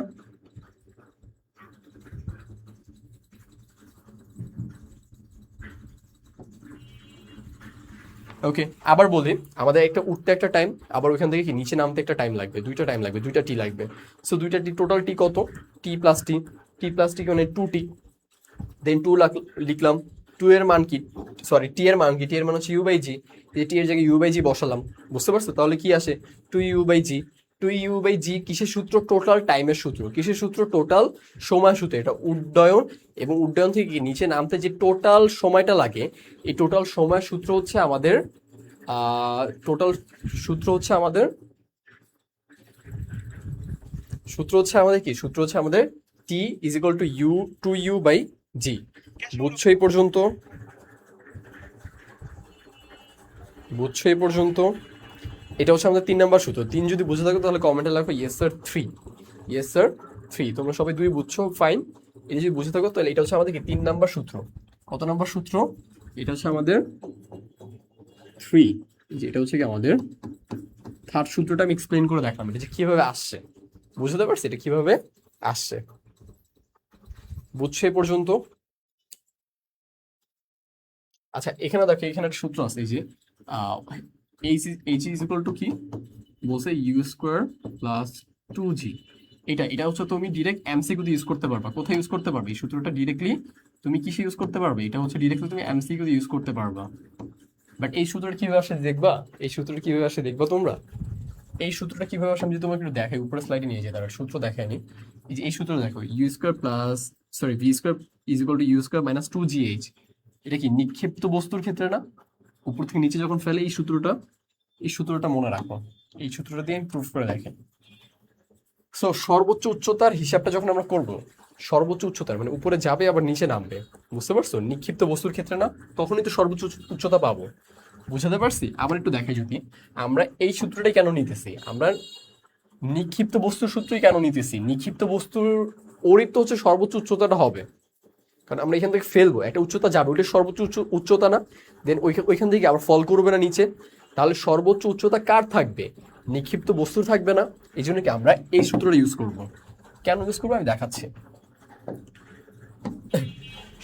[SPEAKER 1] ওকে, আবার বলি, আমাদের একটা উঠতে একটা টাইম, আবার ওইখান থেকে কি নিচে নামতে একটা টাইম লাগবে, 2টা টাইম লাগবে, 2টা টি লাগবে। সো 2টা টি, টোটাল টি কত? টি প্লাস টি, টি প্লাস টি মানে 2টি। দেন 2 লিখলাম। 2 এর মান কি? সরি, টি এর মান কি? টি এর মান হচ্ছে ইউ বাই জি। টি এর জায়গায় ইউ বাই জি বসালাম, বুঝতে পারছো? তাহলে কি আসে? 2u by G. 2u by জি কিসের সূত্র? টোটাল টাইমের সূত্র। কিসের সূত্র? টোটাল সময় সূত্র। এটা উড্ডয়ন, এবং উড্ডয়ন থেকে কি নিচে নামতে যে টোটাল সময়টা লাগে, এই টোটাল সময় সূত্র হচ্ছে আমাদের টোটাল সূত্র হচ্ছে আমাদের কি? সূত্র হচ্ছে আমাদের t is equal to u, 2u by g. বুঝছো এই পর্যন্ত? বুঝছো এই পর্যন্ত? এটা হচ্ছে আমাদের 3 নাম্বার সূত্র। 3 যদি বুঝে থাকো তাহলে কমেন্টে লাগবে ইয়েস স্যার 3, ইয়েস স্যার 3। তোমরা সবাই 2 বুঝছো, ফাইন। এটা যদি বুঝে থাকো তাহলে এটা হচ্ছে আমাদের কি 3 নাম্বার সূত্র। কত নাম্বার সূত্র? এটা হচ্ছে আমাদের 3। যে এটা হচ্ছে কি আমাদের থার্ড সূত্রটা আমি এক্সপ্লেন করে দেখালাম, এটা যে কিভাবে আসছে। বুঝতে পারছি এটা কিভাবে আসছে? বুঝছো এই পর্যন্ত? আচ্ছা, এখানে দেখো, এখানে একটা সূত্র আছে, এই যে এইচ ইজ ইকুয়াল টু কি বলছে? U square plus 2g। এটা হচ্ছে তুমি ডিরেক্ট এমসিকিউ ইউজ করতে পারবা। কোথায় ইউজ করতে পারবে এই সূত্রটা? ডিরেক্টলি তুমি কিসে ইউজ করতে পারবে? এটা হচ্ছে ডিরেক্টলি তুমি এমসিকিউ ইউজ করতে পারবা। বাট এই সূত্রটা কিভাবে আসে দেখবা? এই সূত্রটা কিভাবে আসে দেখবা তোমরা? এই সূত্রটা কিভাবে আসে আমি যদি তোমাকে একটু দেখাই, উপরে স্লাইডে নিয়ে যাই, তারা সূত্র দেখায়নি। এই যে এই সূত্র দেখো, U square plus, sorry, V square is equal to U square minus 2gh। এটা কি নিক্ষিপ্ত বস্তুর ক্ষেত্রে না? উপর থেকে নিচে যখন ফেলে, এই সূত্রটা মনে রাখো। এই সূত্রটা দিয়ে আমি প্রুফ করে দেখেন। সো সর্বোচ্চ উচ্চতার হিসাবটা যখন আমরা করব, সর্বোচ্চ উচ্চতার মানে উপরে যাবে আবার নিচে নামবে, বুঝতে পারছো? নিক্ষিপ্ত বস্তুর ক্ষেত্রে না, তখনই তো সর্বোচ্চ উচ্চতা পাবো। বুঝাতে পারছি? আবার একটু দেখাই, যদি আমরা এই সূত্রটাই কেন নিতেছি, আমরা নিক্ষিপ্ত বস্তুর সূত্রই কেন নিতেছি? নিক্ষিপ্ত বস্তুর ওরই তো হচ্ছে সর্বোচ্চ উচ্চতাটা হবে, কারণ আমরা এখান থেকে ফেলবো, একটা উচ্চতা যাবে, ওইটা সর্বোচ্চ উচ্চতা না, দেন ওইখান থেকে আবার ফল করবে না নিচে, তাহলে সর্বোচ্চ উচ্চতা কার থাকবে? নিক্ষিপ্ত বস্তুর থাকবে না। এই জন্য কি আমরা এই সূত্রটা ইউজ করব। কেন ইউজ করবো আমি দেখাচ্ছি।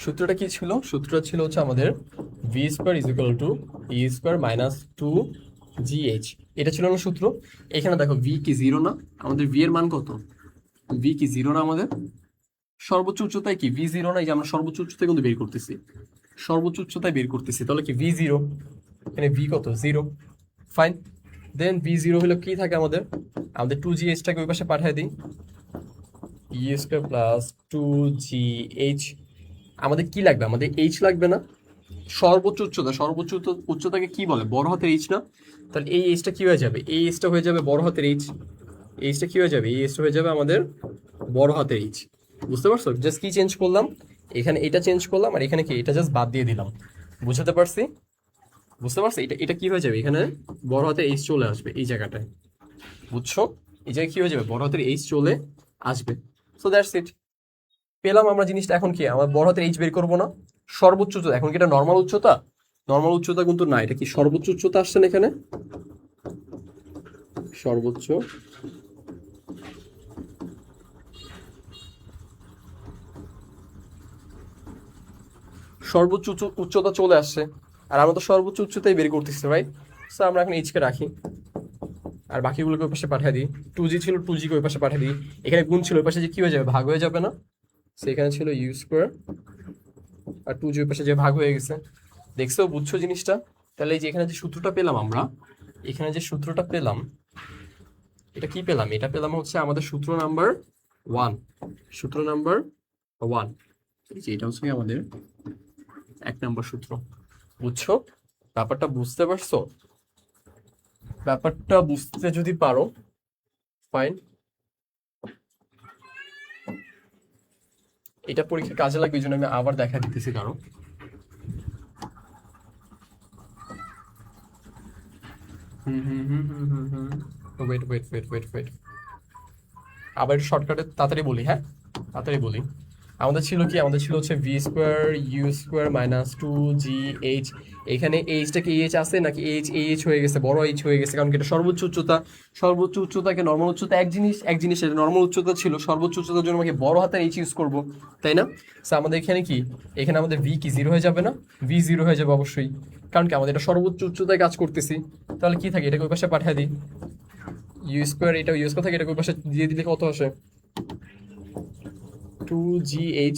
[SPEAKER 1] সূত্রটা কি ছিল? সূত্রটা ছিল হচ্ছে আমাদের V square is equal to E square minus two G H. এটা ছিল না সূত্র? এখানে দেখো ভি কি জিরো না, আমাদের ভি এর মান কত? ভি কি জিরো না আমাদের? সর্বোচ্চ উচ্চতায় কি ভি জিরো না? এই যে আমরা সর্বোচ্চ উচ্চতায় কিন্তু বের করতেছি, সর্বোচ্চ উচ্চতায় বের করতেছি, তাহলে কি ভি জিরো, এখানে ভি কত? জিরো। ফাইন, দেন ভি জিরো হলো কি থাকে আমাদের? আমাদের টু জি এইচটাকে ওই পাশে পাঠিয়ে দিই, ই স্কোয়ার প্লাস টু জি এইচ। আমাদের কি লাগবে? আমাদের এইচ লাগবে না? সর্বোচ্চ উচ্চতা, সর্বোচ্চ উচ্চতাকে কি বলে? বড় হাতের এইচ না? তাহলে এই এইচটা কি হয়ে যাবে? এই এইচটা হয়ে যাবে বড় হাতের এইচ। এইচটা কি হয়ে যাবে? এই এইচটা হয়ে যাবে আমাদের বড় হাতের এইচ। বুঝতে পারছো? জাস্ট কি চেঞ্জ করলাম, এখানে এটা চেঞ্জ করলাম, আর এখানে কি এটা জাস্ট বাদ দিয়ে দিলাম। বুঝতে পারছি? বুঝতে পারছি? এটা এটা কি হয়ে যাবে? এখানে বড় হাতের এইচ চলে আসবে এই জায়গাটায়। বুঝছো? এই জায়গায় কি হয়ে যাবে? বড় হাতের এইচ চলে আসবে। So that's it. পেলাম আমরা জিনিসটা। এখন কি আমার বড় হাতের এইচ বের করবো না? সর্বোচ্চ উচ্চতা, এখন কি এটা নর্মাল উচ্চতা? নর্মাল উচ্চতা কিন্তু না, এটা কি সর্বোচ্চ উচ্চতা আসছে না এখানে? সর্বোচ্চ সর্বোচ্চ উচ্চতা চলে আসছে, আর আমরা তো সর্বোচ্চ উচ্চতাই বের করতেছি, রাইট? সো আমরা এখন এইচকে রাখি, আর বাকিগুলোকে ওই পাশে পাঠিয়ে দিই। টু জি ছিল, টু জিকে ওই পাশে পাঠিয়ে দিই। এখানে গুণ ছিল, ওই পাশে যে কি হয়ে যাবে? ভাগ হয়ে যাবে না? সেখানে ছিল ইউ স্কোয়ার, আর টু জি ওই পাশে যে ভাগ হয়ে গেছে। দেখছো? বুঝছো জিনিসটা? তাহলে এই যে এখানে যে সূত্রটা পেলাম আমরা, এখানে যে সূত্রটা পেলাম, এটা কি পেলাম? এটা পেলাম হচ্ছে আমাদের সূত্র নাম্বার 1। সূত্র নাম্বার 1, এই যে এটা হচ্ছে আমাদের 1 নম্বর সূত্র। বুঝছো? ব্যাপারটা বুঝতে পারছো? ব্যাপারটা বুঝতে যদি পারো, ফাইন। এটা পরীক্ষা কাজে লাগবে, এই জন্য আমি আবার দেখা দিতেছি। কারণ wait wait wait wait wait, আবার একটু শর্টকাটে তাড়াতাড়ি বলি, হ্যাঁ তাড়াতাড়ি বলি। আমাদের ছিল কি? আমাদের ছিল হচ্ছে V square U square minus two জি এইচ। এখানে এইচটা কি এইচ আছে নাকি এইচ এইচ হয়ে গেছে, বড় এইচ হয়ে গেছে, কারণ কি এটা সর্বোচ্চ উচ্চতা। সর্বোচ্চ উচ্চতাকে নর্মাল উচ্চতা এক জিনিস, এক জিনিস এটা নর্মাল উচ্চতা ছিল, সর্বোচ্চ উচ্চতার জন্য আমাকে বড় হাতের এইচ ইউজ করবো, তাই না? সো আমাদের এখানে কি, এখানে আমাদের ভি কি জিরো হয়ে যাবে না? ভি জিরো হয়ে যাবে অবশ্যই, কারণ কি আমাদের এটা সর্বোচ্চ উচ্চতায় কাজ করতেছি। তাহলে কি থাকে? এটাকে ওই পাশে পাঠিয়ে দিই, ইউ স্কোয়ার, এটা ইউ স্কোয়ার থাকে, এটাকে ওই পাশে দিয়ে দিলে কত আসে? টু জি এইচ।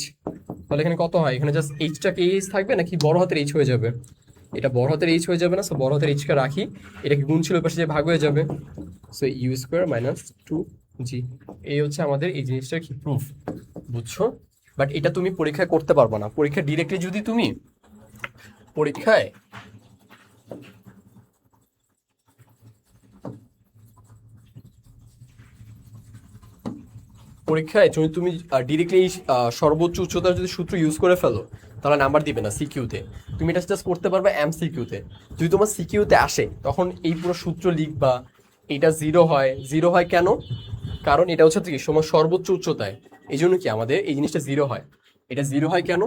[SPEAKER 1] তাহলে এখানে কত হয়? এখানে জাস্ট এইচটা কি এইচ থাকবে নাকি বড় হাতের এইচ হয়ে যাবে? এটা বড় হাতের এইচ হয়ে যাবে না? সো বড় হাতের এইচকে রাখি, এটাকে গুণ ছিল পাশে যে ভাগ হয়ে যাবে। So u square minus two g, এই হচ্ছে আমাদের এই জিনিসটার কি প্রুফ। বুঝছো? বাট এটা তুমি পরীক্ষায় করতে পারবে না। পরীক্ষা ডিরেক্টলি যদি তুমি পরীক্ষায় পরীক্ষায় যদি তুমি ডিরেক্টলি এই সর্বোচ্চ উচ্চতার যদি সূত্র ইউজ করে ফেলো, তাহলে নাম্বার দিবে না সিকিউতে। তুমি এটা জাস্ট করতে পারবে এমসিকিউতে। যদি তোমার সিকিউতে আসে, তখন এই পুরো সূত্র লিখবা, এটা জিরো হয়। জিরো হয় কেন? কারণ এটা হচ্ছে কি সময় সর্বোচ্চ উচ্চতায়, এই জন্য কি আমাদের এই জিনিসটা জিরো হয়। এটা জিরো হয় কেন?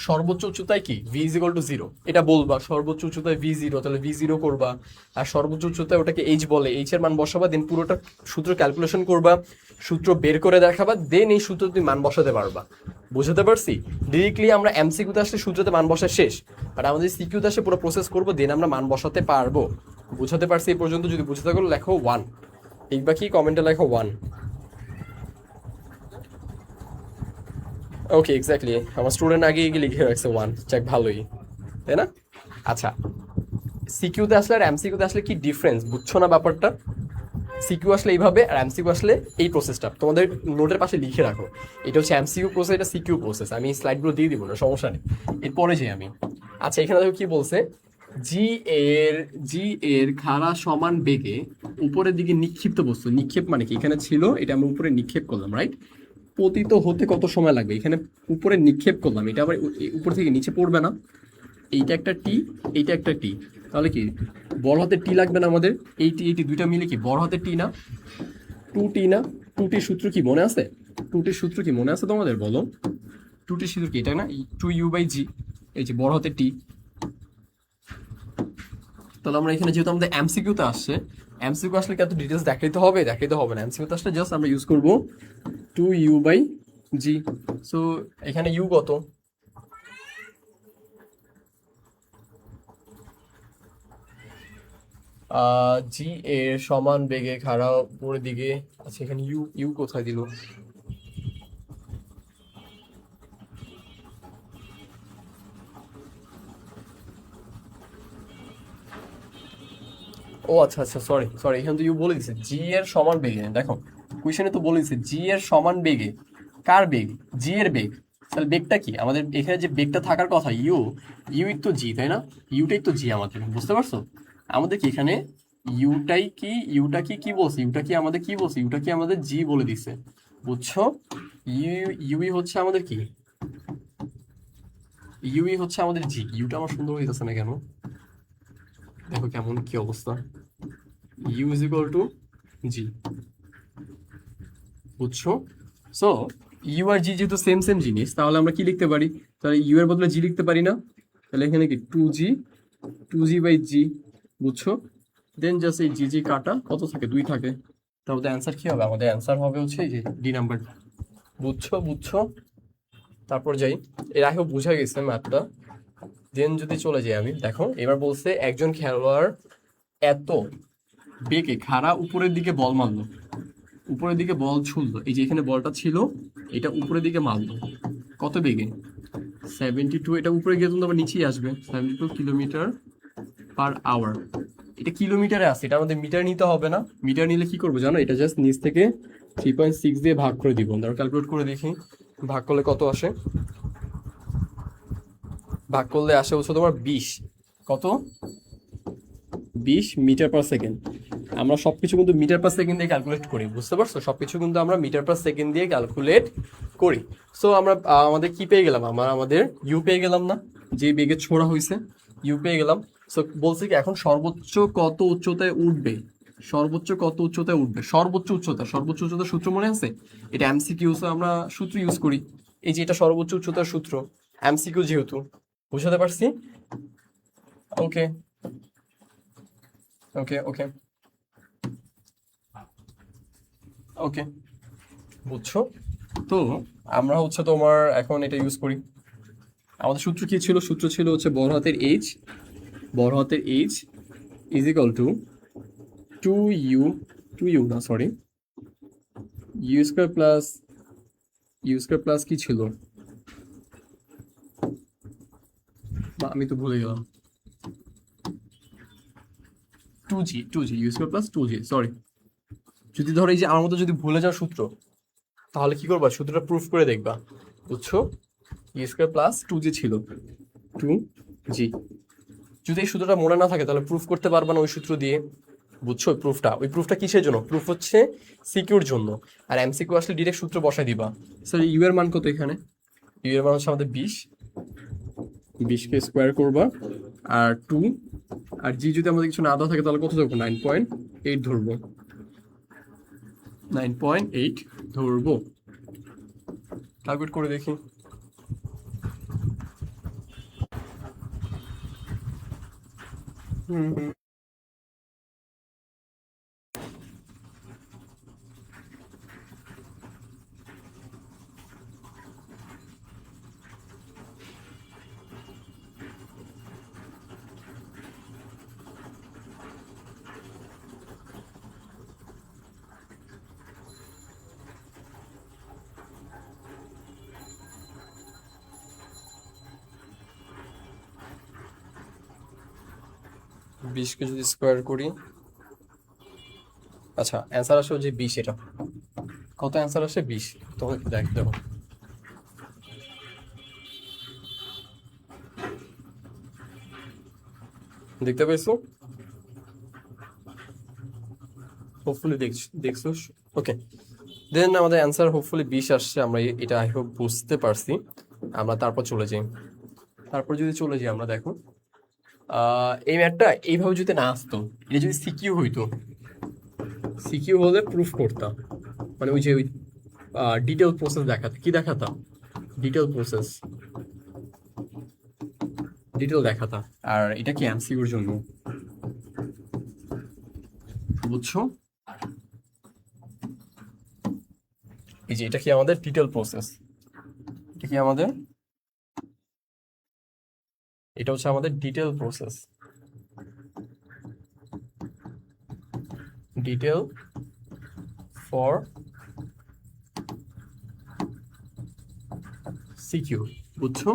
[SPEAKER 1] সর্বোচ্চ উচ্চতায় কি V is equal two zero, এটা বলবা। সর্বোচ্চ উচ্চতায় ভি জিরো, তাহলে ভি জিরো করবা। আর সর্বোচ্চ উচ্চতায় ওটাকে এইচ বলে, এইচ এর মান বসাবা, দেন পুরোটা সূত্র ক্যালকুলেশন করবা, সূত্র বের করে দেখাবা, দেন এই সূত্র তুমি মান বসাতে পারবা। বুঝতে পারছি? ডিরেক্টলি আমরা এমসিকিউতে আসলে সূত্রতে মান বসা শেষ, আর আমাদের সিকিউতে আসে পুরো প্রসেস করবো, দেন আমরা মান বসাতে পারবো। বুঝাতে পারছি এই পর্যন্ত? যদি বুঝতে থাকো লেখো 1, লিখবা কি? কমেন্টে লেখো 1। ওকে, এক্স্যাক্টলি, আমার স্টুডেন্ট আগে গিয়ে লিখে রাখছে 1, যাক ভালোই, তাই না? আচ্ছা, সিকিউতে আসলে আর এমসিকিউতে আসলে কি ডিফারেন্স বুঝছো না ব্যাপারটা? সিকিউ আসলে এইভাবে, আর এমসিকিউ আসলে এই প্রসেসটা তোমাদের নোটের পাশে লিখে রাখো। এটা হচ্ছে এমসিকিউ প্রসেস, এটা সিকিউ প্রসেস। আমি স্লাইডগুলো দিয়ে দিব না, সমস্যা নেই, এরপরে যাই আমি। আচ্ছা, এখানে দেখো কি বলছে, জি এর জি এর খাড়া সমান বেগে উপরের দিকে নিক্ষিপ্ত বস্তু। নিক্ষেপ মানে কি? এখানে ছিল, এটা আমি উপরে নিক্ষেপ করলাম, রাইট? পতিত হতে কত সময় লাগবে? এখানে উপরে নিক্ষেপ করলাম, এটা আবার উপর থেকে নিচে পড়বে না? এইটা একটা টি, এইটা একটা টি, তাহলে কি বড় হাতের টি লাগবে না আমাদের? এইটি দুইটা মিলে কি বড় হাতের টি না? টু টি না? টু টির সূত্র কি মনে আছে? টু টির সূত্র কি মনে আছে তোমাদের, বলো? টু টির সূত্র কি? এটা না, 2u/g, এই যে বড় হাতের টি। তাহলে আমরা এখানে যেহেতু আমাদের এমসিকিউতে আসছে, এমসিকিউ আসলে কি এত ডিটেলস দেখাইতে হবে? দেখাইতে হবে না। এমসিকিউতে আসলে জাস্ট আমরা ইউজ করবো 2u/g। সো এখানে ইউ কত? জি এর সমান বেগে খাড়া উপরের দিকে। আচ্ছা, এখানে ইউ ইউ কোথায় দিল? ও আচ্ছা আচ্ছা, সরি সরি, এখানে তো ইউ বলে দিছে জি এর সমান বেগে। দেখো কোয়েশনে তো বলে দিছে জি এর সমান বেগে। কার বেগ? জি এর বেগ। তাহলে বেগটা কি আমাদের? এখানে যে বেগটা থাকার কথা ইউ, ইউই তো জি, তাই না? ইউটাই তো জি আমাদের, বুঝতে পারছো? আমাদের কি এখানে ইউটাই কি, ইউটা কি কি বলছে? ইউটা কি আমাদের কি বলছে? ইউটা কি আমাদের জি বলে দিছে, বুঝছো? ইউই হচ্ছে আমাদের কি? ইউই হচ্ছে আমাদের জি। ইউটা আমার সুন্দর হইতেছে না কেন? দেখো কেমন কি অবস্থা। U is equal to G, বুঝছো? সো ইউ আর জি যেহেতু সেম সেম জিনিস, তাহলে আমরা কি লিখতে পারি? তাহলে ইউ এর বদলে জি লিখতে পারি না? তাহলে এখানে কি টু জি বাই জি, বুঝছো? দেন জাস্ট এই জি জি কাটা কত থাকে? 2 থাকে। তাহলে অ্যান্সার কি হবে? আমাদের অ্যান্সার হবে হচ্ছে এই যে ডি নাম্বার। বুঝছো বুঝছো? তারপর যাই, এর আগেও বোঝা গেছে ম্যাথটা। দেন যদি চলে যাই আমি, দেখো এবার বলছে একজন খেলোয়াড় এত বেগে খাড়া উপরের দিকে বল মারলো, উপরের দিকে বল ছুড়লো। এই যে এখানে বলটা ছিল, এটা উপরের দিকে মারলো কত বেগে? 72। এটা উপরে গিয়ে কিন্তু আবার নিচেই আসবে। 72 কিলোমিটার/আওয়ার। এটা কিলোমিটারে আছে, এটা আমাদের মিটার নিতে হবে না। মিটার নিলে কি করবো জানো? এটা জাস্ট নিচ থেকে 3.6 দিয়ে ভাগ করে দিব। ধরো ক্যালকুলেট করে দেখি, ভাগ করলে কত আসে? ভাগ করলে আসে হচ্ছে তোমার 20। কত? 20 মিটার/সেকেন্ড। আমরা সবকিছু কিন্তু মিটার/সেকেন্ড দিয়ে ক্যালকুলেট করি, বুঝতে পারছো? সবকিছু কিন্তু আমরা মিটার/সেকেন্ড দিয়ে ক্যালকুলেট করি। সো আমরা আমাদের কি পেয়ে গেলাম? আমাদের ইউ পেয়ে গেলাম না? যে বেগে ছোড়া হয়েছে, ইউ পেয়ে গেলাম। সো বলছে কি এখন সর্বোচ্চ কত উচ্চতায় উঠবে? সর্বোচ্চ কত উচ্চতায় উঠবে? সর্বোচ্চ উচ্চতা, সর্বোচ্চ উচ্চতার সূত্র মনে আছে? এটা এমসিকিউ, আমরা সূত্র ইউজ করি। এই যে এটা সর্বোচ্চ উচ্চতার সূত্র, এমসিকিউ যেহেতু। বুঝতে পারছি? ওকে ওকে ওকে ওকে, বুঝছো? তো আমরা হচ্ছে তোমার এখন এটা ইউজ করি। আমাদের সূত্র কি ছিল? সূত্র ছিল হচ্ছে বড় হাতের H is equal to two u, two u না সরি, ইউ স্কোয়ার প্লাস কি ছিল? বা আমি তো ভুলে গেলাম। Two g u square plus 2জি, সরি। যদি ধরো এই যে আমার মতো যদি ভুলে যাও সূত্র, তাহলে কি করবা? সূত্রটা প্রুফ করে দেখবা, বুঝছো? ইউ স্কোয়ার প্লাস 2জি ছিল, 2জি। যদি এই সূত্রটা মনে না থাকে তাহলে প্রুফ করতে পারবা না ওই সূত্র দিয়ে, বুঝছো? ওই প্রুফটা কিসের জন্য? প্রুফ হচ্ছে সিকিউর জন্য। আর এমসিকিউ আসলে ডিরেক্ট সূত্র বসাই দিবা। স্যার ইউ এর মান কত এখানে? ইউ এর মান হচ্ছে আমাদের 20, 20কে স্কোয়ার করবা, আর 2, আর জি যদি আমাদের কিছু না দেওয়া থাকে তাহলে কত ধরবো? 9.8 ধরবো, 9.8 ধরবো। ক্যালকুলেট করে দেখি। হুম হুম। বিশকে যদি স্কোয়ার করি, আচ্ছা অ্যান্সার আসে যে 20। এটা কত? অ্যান্সার আসে 20। তখন দেখো, দেখতে পাইছো? হোপফুলি দেখছো। ওকে, দেন আমাদের অ্যান্সার হোপফুলি 20 আসছে, আমরা এটা আই হোপ বুঝতে পারছি। আমরা তারপর চলে যাই। তারপর যদি চলে যাই আমরা, দেখো এই ম্যাথটা এইভাবে যদি না আসতো, এটা যদি সিকিউ হইতো, সিকিউ হলে প্রুফ করতাম, মানে ওই যে ওই ডিটেল প্রসেস দেখাতে, কি দেখাতাম, ডিটেল প্রসেস, ডিটেল দেখাতাম। আর এটা কি এমসিকিউর জন্য, বুঝছো? এই যে এটা কি আমাদের ডিটেল প্রসেস, এটা কি আমাদের, এটা হচ্ছে আমাদের detail process, detail for CQ, বুঝছো?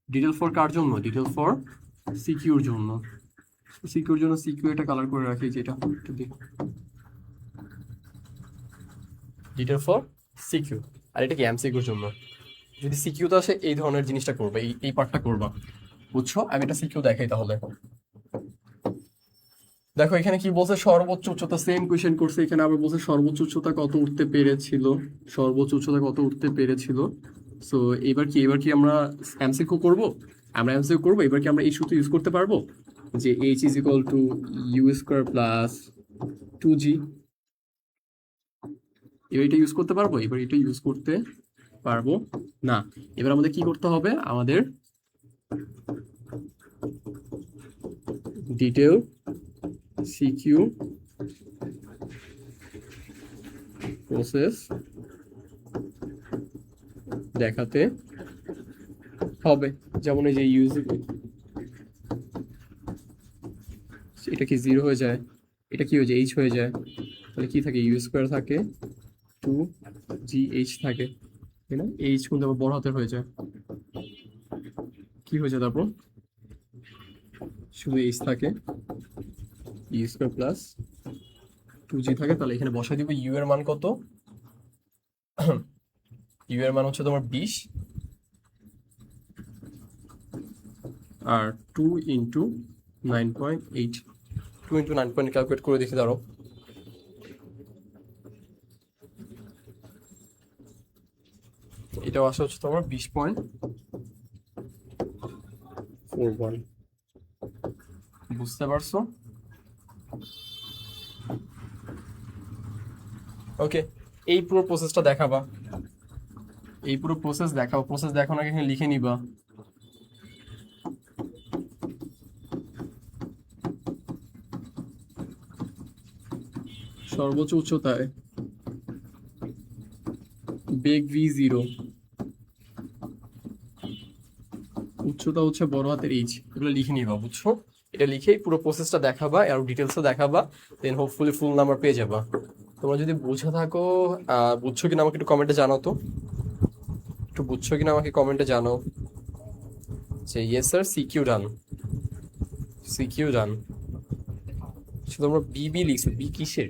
[SPEAKER 1] ডিটেল ফর কার জন্য, ডিটেল ফর সিকিউর জন্য। সিকিউর জন্য সিকিউ এটা কালার করে রাখি, যেটা ডিটেল ফর সিকিউ। আর এটা কি এমসিকিউর জন্য। যদি সিকিউতে আসে এই ধরনের জিনিসটা করবে, এই পার্টটা করবা, বুঝছো? আমি এটা সিকিউ দেখাই তাহলে। দেখো এখানে কি বলছে, সর্বোচ্চ উচ্চতা, সেম কোয়েশ্চেন করছে এখানে, আবার বলছে সর্বোচ্চ উচ্চতা কত উঠতে পেরেছিল, সর্বোচ্চ উচ্চতা কত উঠতে পেরেছিল। সো এবার কি আমরা এমসিকিউ করব, আমরা এমসিকিউ করবো। এবার কি আমরা এই সূত্র ইউজ করতে পারবো, যে H is equal to U square plus 2g। এবার এটা ইউজ করতে পারবো, এবার এটা ইউজ করতে পারবো না। এবার আমাদের কি করতে হবে, আমাদের ডিটেল সিকিউ প্রসেস দেখাতে হবে। যেমন এই যে ইউজ, এটা কি 0 হয়ে যায়, এটা কি হয়ে যায়, এইচ হয়ে যায়, তাহলে কি থাকে, ইউ স্কোয়ার থাকে, 2gh থাকে, তাই না? এইচ কিন্তু আবার বড় হাতের হয়ে যায়, কি হয়ে যায় তারপর, শুধু এইচ থাকে, ইউ স্কোয়ার প্লাস 2g থাকে। তাহলে এখানে বসাই দিব ইউ এর মান কত, ইউ এর মান হচ্ছে তোমার 20, আর 2 ইন্টু 9.8, 2 ইন্টু 9 ক্যালকুলেট করে দেখি দাঁড়ো। এটাও আসা হচ্ছে তোমার 20.41, বুঝতে পারছো? ওকে, এই পুরো প্রসেসটা দেখাবা, এই পুরো প্রসেস দেখাও, প্রসেস দেখানোর আগে এখানে লিখে নিবা। সর্বোচ্চ উচ্চতায় বেগ v0, উচ্চতা হচ্ছে বড় হাতের এইচ, এগুলো লিখে নিবা, বুঝছো? এটা লিখেই পুরো প্রসেসটা দেখাবা, আর ডিটেলসও দেখাবা, দেন হোপফুলি ফুল নাম্বার পেয়ে যাবা। তোমরা যদি বুঝে থাকো, বুঝছো কিনা আমাকে একটু কমেন্টে জানাও তো, একটু বুঝছো কিনা আমাকে কমেন্টে জানাও। যে ইয়েস স্যার, সিকিউ ডান, সিকিউ ডান। তোমরা বি লিখছো, বি কিসের,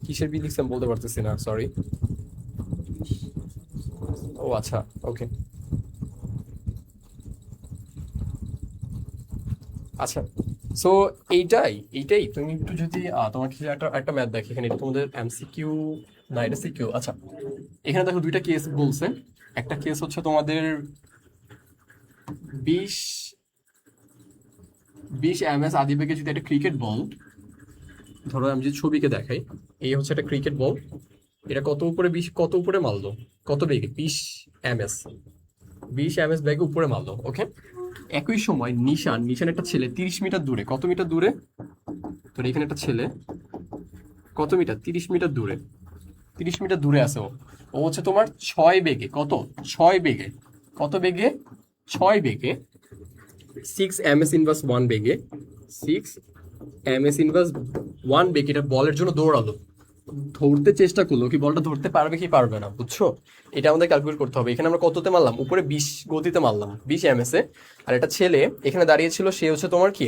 [SPEAKER 1] কিসের বি লিখছে আমি বলতে পারতেছি না, সরি। ও আচ্ছা, ওকে, আচ্ছা। সো এইটাই তুমি একটু যদি তোমাকে একটা ম্যাথ দেখো এখানে, এটা তোমাদের এমসিকিউ না, এটা সিকিউ। আচ্ছা, এখানে দেখো দুইটা কেস বলছে। একটা কেস হচ্ছে তোমাদের 20 ms আদিবেগে যদি একটা ক্রিকেট বল, ধরো আমি যদি ছবিকে দেখাই, এই হচ্ছে একটা ক্রিকেট বল, এটা কত উপরে, 20 কত উপরে মারলো, কত বেগে, 20 ms, 20 ms বেগে উপরে মারলো, ওকে। একই সময় নিশান একটা ছেলে 30 মিটার দূরে, কত মিটার দূরে, তো এখানে একটা ছেলে কত মিটার, 30 মিটার দূরে, 30 মিটার দূরে আছে ও, ও হচ্ছে তোমার 6 বেগে, কত, 6 বেগে, কত বেগে, 6 বেগে, 6 ms ইনভার্স 1 বেগে, 6 ms ইনভার্স 1 বেগে এটা বলের জন্য দৌড়ালো, ধরতে চেষ্টা করলো, কি বলটা ধরতে পারবে কি পারবে না, বুঝছো? এটা আমাদের ক্যালকুলেট করতে হবে। এখানে আমরা কততে মারলাম, উপরে 20 গতিতে মারলাম, 20 ms এ। আর একটা ছেলে এখানে দাঁড়িয়ে ছিল, সে হচ্ছে তোমার কি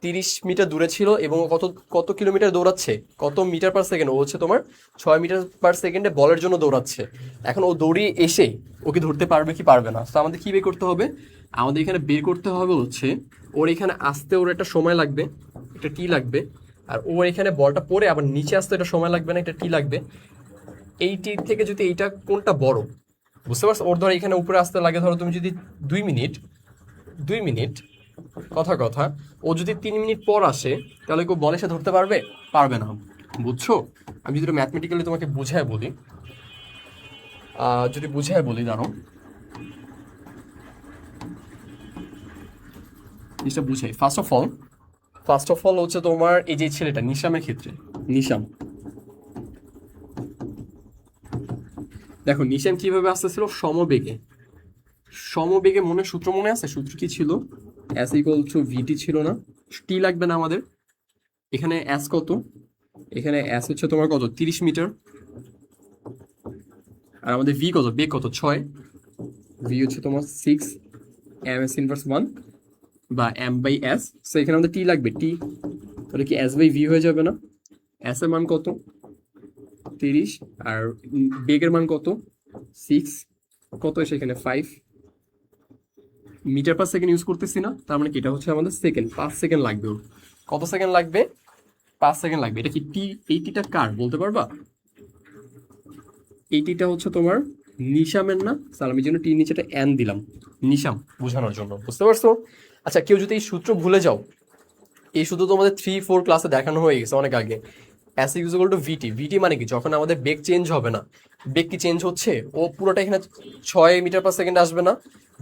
[SPEAKER 1] 30 মিটার দূরে ছিল, এবং কত কত কিলোমিটার দৌড়াচ্ছে, কত মিটার পার সেকেন্ড, ও হচ্ছে তোমার 6 মিটার পার সেকেন্ডে বলের জন্য দৌড়াচ্ছে। এখন ও দৌড়িয়ে এসে ওকে ধরতে পারবে কি পারবে না, তো আমাদের কি বের করতে হবে, আমাদের এখানে বের করতে হবে হচ্ছে ওর এখানে আসতে ওর একটা সময় লাগবে, একটা টি লাগবে, আর ও এখানে বলটা পরে আবার নিচে আসতে এটা সময় লাগবে না, এটা টি লাগবে। এইটি থেকে যদি এইটা কোনটা বড়, বুঝতে পারছো? ওর ধরো এখানে উপরে আসতে লাগে ধরো তুমি যদি 2 মিনিট, 2 মিনিট কথা কথা, ও যদি 3 মিনিট পর আসে, তাহলে কেউ বলে সে ধরতে পারবে? পারবে না, বুঝছো? আমি যদি ম্যাথমেটিক্যালি তোমাকে বুঝায় বলি, যদি বুঝায় বলি, দাঁড়ো জিনিসটা বুঝাই। ফার্স্ট অফ অল হচ্ছে তোমার এই যে ছেলেটা নিশামের ক্ষেত্রে, নিশাম, দেখো নিশাম কিভাবে আসতেছিল? সমবেগে। সমবেগে সূত্র মনে আছে? সূত্র কি ছিল? এস ইকুয়াল টু ভিটি ছিল না? টি লাগবে না আমাদের? এখানে এস কত? এখানে এস হচ্ছে তোমার কত, 30 মিটার। আর আমাদের ভি কত, বেগ কত, 6। ভি হচ্ছে তোমার 6 এম এস ইনভার্স 1 বা এম বাই এস। সো এখানে আমাদের টি লাগবে, টি। তাহলে কি এস বাই ভি হয়ে যাবে না? এস এর মান কত, 30। আর বেগের মান কত, 6। কত সেখানে 5 মিটার পার সেকেন্ড ইউজ করতেছি না, তার মানে কি এটা হচ্ছে আমাদের সেকেন্ড। 5 সেকেন্ড লাগবে ওর। কত সেকেন্ড লাগবে? 5 সেকেন্ড লাগবে। এটা কি টি? এই টিটা কার বলতে পারবা? এই টিটা হচ্ছে তোমার নিশামের না? স্যার আমি জন্য টি নিচেটা এন দিলাম, নিশাম বোঝানোর জন্য, বুঝতে পারছো? আচ্ছা, কেউ যদি এই সূত্র ভুলে যাও, এই সূত্র তোমাদের 3-4 ক্লাসে দেখানো হয়ে গেছে অনেক আগে। অ্যাস ইকুয়াল টু ভিটি। ভিটি মানে কি? যখন আমাদের বেগ চেঞ্জ হবে না, বেগ কি চেঞ্জ হচ্ছে? ও পুরোটা এখানে 6 মিটার পার সেকেন্ড আসবে না?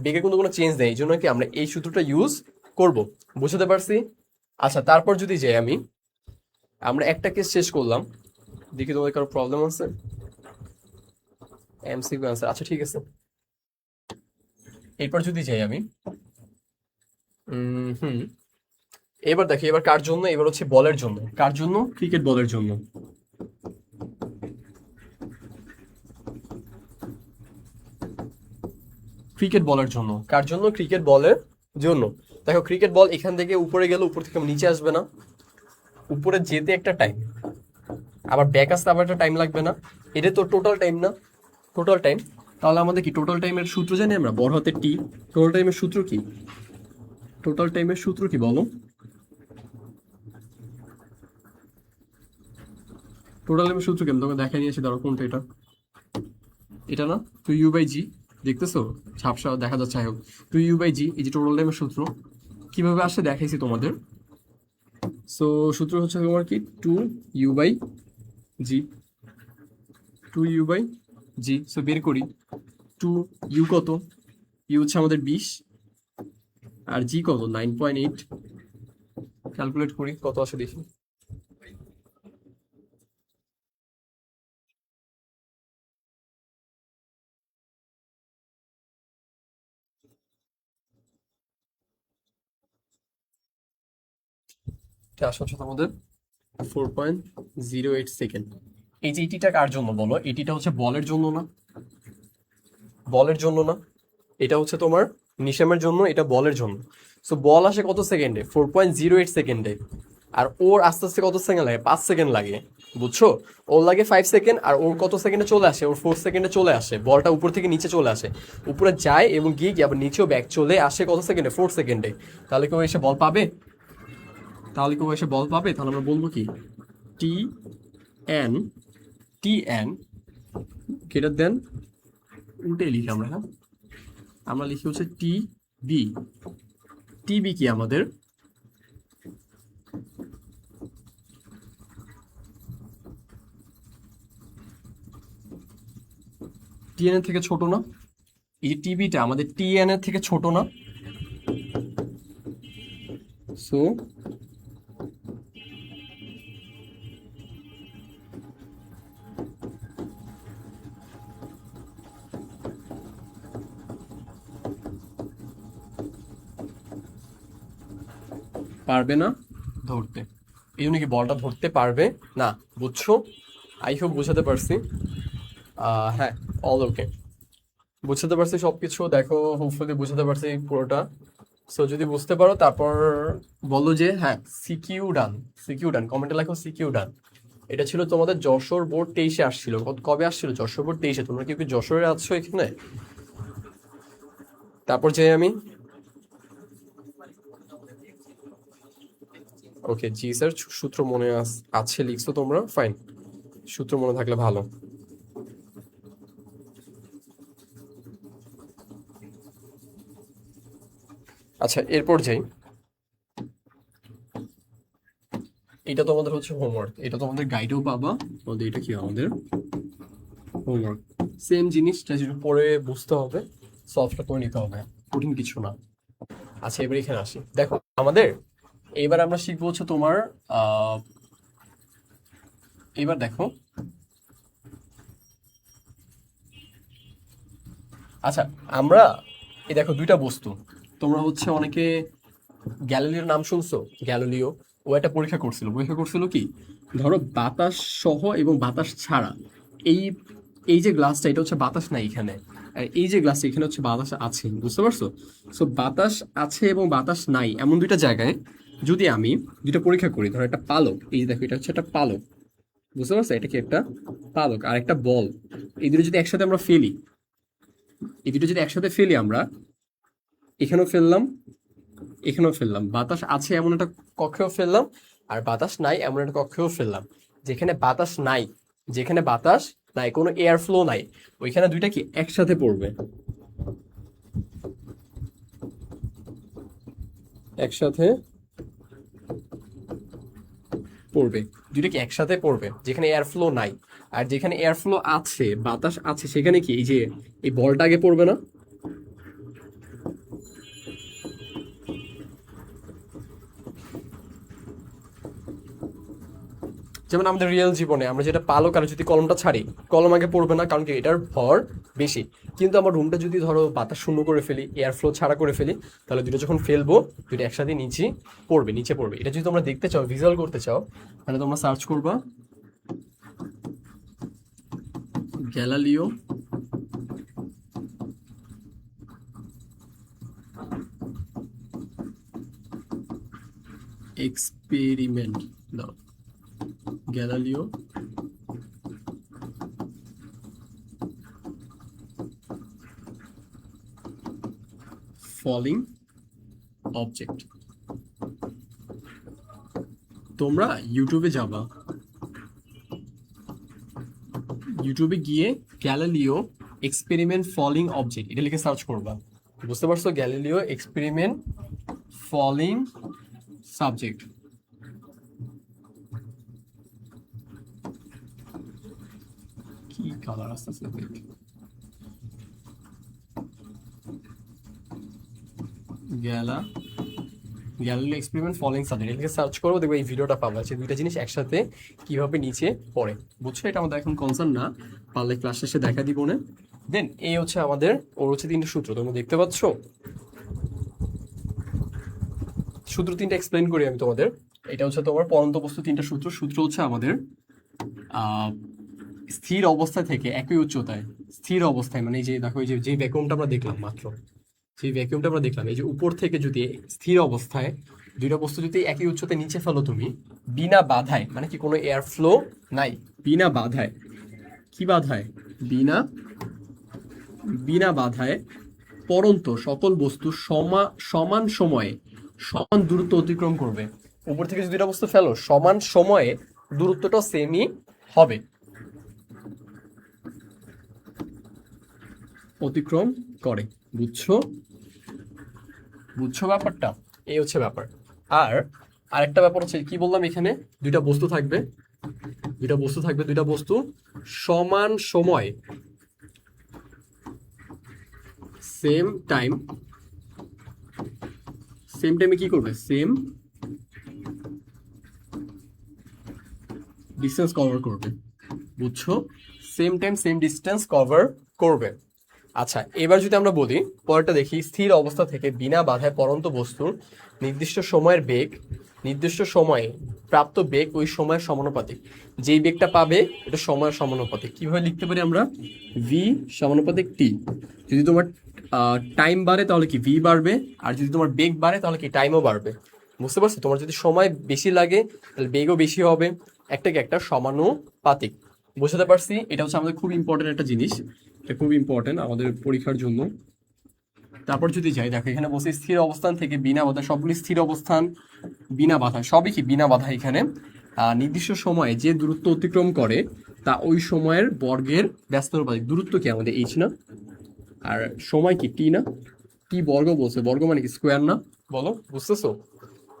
[SPEAKER 1] বেগে কিন্তু কোনো চেঞ্জ নেই, এই জন্য কি আমরা এই সূত্রটা ইউজ করব। বুঝতে পারছি? আচ্ছা, তারপর যদি যাই আমি, আমরা একটা কেস শেষ করলাম, দেখি তোমাদের কারো প্রবলেম আছে? এমসিকিউ অ্যান্সার, আচ্ছা ঠিক আছে। এরপর যদি যাই আমি, হুম, এবার দেখি এবার কার জন্য? এবার হচ্ছে বলের জন্য। কার জন্য? ক্রিকেট বলের জন্য। ক্রিকেট বলের জন্য। কার জন্য? ক্রিকেট বলের জন্য। দেখো ক্রিকেট বল এখান থেকে উপরে গেলে উপর থেকে নিচে আসবে না? উপরে যেতে একটা টাইম, আবার ব্যাক আসতে আবার একটা টাইম লাগবে না? এটা তো টোটাল টাইম না? Total time. তাহলে আমাদের কি টোটাল টাইমের সূত্র জানি আমরা? বড় হাতে টি। টোটাল টাইমের সূত্র কি? টোটাল টাইমের সূত্র কি বলো? টোটাল টাইমের সূত্র কি? আমি তোমাকে দেখাই নিয়েছি, ধরো কোনটা এটা? এটা না? 2u/g। দেখতেছো? ঝাপসা দেখা যাচ্ছে, যাই হোক। 2u/g, এই যে টোটাল টাইমের সূত্র। কিভাবে আসে দেখাইছি তোমাদের। সো সূত্র হচ্ছে তোমার কি, 2u/g। 2u/g। সো বের করি। 2u কত? ইউ হচ্ছে আমাদের 20, আর জি কত, 9.8। ক্যালকুলেট করি কত আসে দেখি। এটা আসে হচ্ছে তোমাদের 4.08 সেকেন্ড। এই যে এটিটা কার জন্য বলো? এটিটা হচ্ছে বলের জন্য না? বলের জন্য না? এটা হচ্ছে তোমার নিশামের জন্য, এটা বলের জন্য। সো বল আসে কত সেকেন্ডে? 4.08 সেকেন্ডে। আর ওর আস্তে আস্তে কত সেকেন্ড লাগে? 5 সেকেন্ড লাগে, বুঝছো? ওর লাগে 5 সেকেন্ড, আর ওর কত সেকেন্ডে চলে আসে? ওর 4 সেকেন্ডে চলে আসে। বলটা উপর থেকে নিচে চলে আসে, উপরে যায় এবং গিয়ে গিয়ে আবার নিচেও ব্যাক চলে আসে কত সেকেন্ডে? 4 সেকেন্ডে। তাহলে কেউ এসে বল পাবে? তাহলে আমরা বলবো কি, T N, T N greater than, উল্টে লিখি আমরা, হ্যাঁ আমরা লিখি হচ্ছে টি বি। টি বি কি আমাদের? টিএন এর থেকে ছোট না? এই যে টিবিটা আমাদের টিএন এর থেকে ছোট না? সো পারবে না ধরতে, এই জন্য কি বলটা ধরতে পারবে না, বুঝছো? আই হোপ বুঝাতে পারছি। হ্যাঁ, অল ওকে, বুঝাতে পারছি সবকিছু। দেখো হোপফুলি বুঝাতে পারছি পুরোটা। সো যদি বুঝতে পারো তারপর বলো যে হ্যাঁ সিকিউ ডান। সিকিউ ডান কমেন্টে লেখো সিকিউ ডান। এটা ছিল তোমাদের যশোর বোর্ড 23-এ আসছিল। কবে আসছিল? যশোর বোর্ড 23-এ। তোমরা কি কি যশোরে আছো এখানে? তারপর যে আমি, ওকে জি স্যার, সূত্র মনে আছে লিখছো তোমরা, ফাইন। সূত্র মনে থাকলে ভালো। আচ্ছা, এরপর যাই। এটা তোমাদের হচ্ছে হোমওয়ার্ক, এটা তোমাদের গাইডেও পাবা। তোমাদের এটা কি আমাদের হোমওয়ার্ক, সেম জিনিসটা যেটা পরে বুঝতে হবে, সলভটা করে নিতে হবে, কঠিন কিছু না। আচ্ছা, এবার এখানে আসি। দেখো আমাদের এবার আমরা শিখবো হচ্ছে তোমার আহ এবার দেখো। আচ্ছা, আমরা এই দেখো দুইটা বস্তু, তোমরা হচ্ছে অনেকে গ্যালিলিওর নাম শুনছো? গ্যালিলিও ও একটা পরীক্ষা করছিল কি, ধরো বাতাস সহ এবং বাতাস ছাড়া, এই এই যে গ্লাসটা, এটা হচ্ছে বাতাস নাই এখানে, আর এই যে গ্লাসটা এখানে হচ্ছে বাতাস আছে, বুঝতে পারছো? সো বাতাস আছে এবং বাতাস নাই এমন দুইটা জায়গায় যদি আমি দুইটা পরীক্ষা করি, ধরো একটা পালক, এই যে দেখো এটা হচ্ছে একটা পালক, বুঝতে পারছো? এটা কি একটা পালক আর একটা বল, এই দুটো যদি একসাথে আমরা ফেলি, এই দুটো যদি একসাথে ফেলি আমরা, এখানেও ফেললাম এখানেও ফেললাম, বাতাস আছে এমন একটা কক্ষেও ফেললাম, আর বাতাস নাই এমন একটা কক্ষেও ফেললাম। যেখানে বাতাস নাই কোনো এয়ার ফ্লো নাই, ওইখানে দুইটা কি একসাথে পড়বে, একসাথে পড়বে, দুইটা কি একসাথে পড়বে যেখানে এয়ার ফ্লো নাই। আর যেখানে এয়ার ফ্লো আছে, বাতাস আছে, সেখানে কি এই যে এই বলটা আগে পড়বে না? যেমন আমাদের রিয়েল জীবনে আমরা যেটা পালক আর যদি কলমটা ছাড়ি, কলম আগে পড়বে না, কারণ কি এটার ভর বেশি। কিন্তু আমার রুমটা যদি ধরো বাতাস শূন্য করে ফেলি, এয়ার ফ্লো ছাড়া করে ফেলি, তাহলে দুটো যখন ফেলবো দুটো একসাথে নিচে পড়বে। এটা যদি তোমরা দেখতে চাও, ভিজুয়াল করতে চাও, তাহলে তোমরা সার্চ করবা গ্যালিলিও এক্সপেরিমেন্ট, দাও গ্যালিলিও ফলিং অবজেক্ট। তোমরা ইউটিউবে যাবা, ইউটিউবে গিয়ে গ্যালিলিও এক্সপেরিমেন্ট ফলিং অবজেক্ট এটা লিখে সার্চ করবা, বুঝতে পারছো? Galileo experiment falling subject. কি কালার আসতেছে, গ্যালিলিও এক্সপেরিমেন্ট ফলিং সাবজেক্ট এটাকে সার্চ করবো, দেখবো এই ভিডিওটা পাবো, যে দুইটা জিনিস একসাথে কিভাবে নিচে পড়ে। বুঝছো? এটা আমাদের এখন কনসার্ন না, পারলে ক্লাস শেষে দেখা দিব না। দেন এই হচ্ছে আমাদের, ওর হচ্ছে তিনটে সূত্র, তোমরা দেখতে পাচ্ছ সূত্র তিনটা এক্সপ্লেন করি আমি তোমাদের। এটা হচ্ছে তোমার পরন্ত বস্তু তিনটা সূত্র হচ্ছে আমাদের আহ স্থির অবস্থা থেকে একই উচ্চতায়, স্থির অবস্থায় মানে এই যে দেখো, এই যে ভ্যাকুয়ামটা আমরা দেখলাম মাত্র, এই যে উপর থেকে যদি স্থির অবস্থায় দুইটা বস্তু যদি একই উচ্চতায় নিচে ফেলো তুমি, বিনা বাধায়, মানে কি কোনো এয়ার ফ্লো নাই, বিনা বাধায়, কি বাধায়? বিনা বাধায় পরন্ত সকল বস্তু সমান সময়ে সমান দূরত্ব অতিক্রম করবে। উপর থেকে যদি দুইটা বস্তু ফেলো সমান সময়ে, দূরত্বটা সেমই হবে, অতিক্রম করে। বুঝছো? ব্যাপারটা? এই হচ্ছে ব্যাপার। আর আরেকটা ব্যাপার হচ্ছে কি বললাম, এখানে দুইটা বস্তু থাকবে, দুইটা বস্তু সমান সময়, সেম টাইমে কি করবে? সেম ডিস্টেন্স কভার করবে। বুঝছো? Same time same distance cover করবে। আচ্ছা, এবার যদি আমরা বলি, পরেরটা দেখি, স্থির অবস্থা থেকে বিনা বাধায় পরন্ত বস্তুর নির্দিষ্ট সময়ে প্রাপ্ত বেগ ওই সময়ের সমানুপাতিক। যেই বেগটা পাবে এটা সময়ের সমানুপাতিক। কিভাবে লিখতে পারি আমরা? ভি সমানুপাতিক টি। যদি তোমার টাইম বাড়ে তাহলে কি ভি বাড়বে, আর যদি তোমার বেগ বাড়ে তাহলে কি টাইমও বাড়বে। বুঝতে পারছো? তোমার যদি সময় বেশি লাগে তাহলে বেগও বেশি হবে, একটাকে একটা সমানুপাতিক। বুঝতে পারছি? এটা হচ্ছে আমাদের খুব ইম্পর্টেন্ট একটা জিনিস, এটা খুব ইম্পর্টেন্ট আমাদের পরীক্ষার জন্য। তারপর যদি যাই, দেখো এখানে বসে স্থির অবস্থান থেকে বিনা বাধা, সবগুলি স্থির অবস্থান, বিনা বাধা, সবই কি বিনা বাধা। এখানে নির্দিষ্ট সময়ে যে দূরত্ব অতিক্রম করে তা ওই সময়ের বর্গের ব্যস্তানুপাতিক। দূরত্ব কি আমাদের এইচ না, আর সময় কি টি না? টি বর্গ বলছে, বর্গ মানে কি স্কোয়ার না? বলো, বুঝতেছো?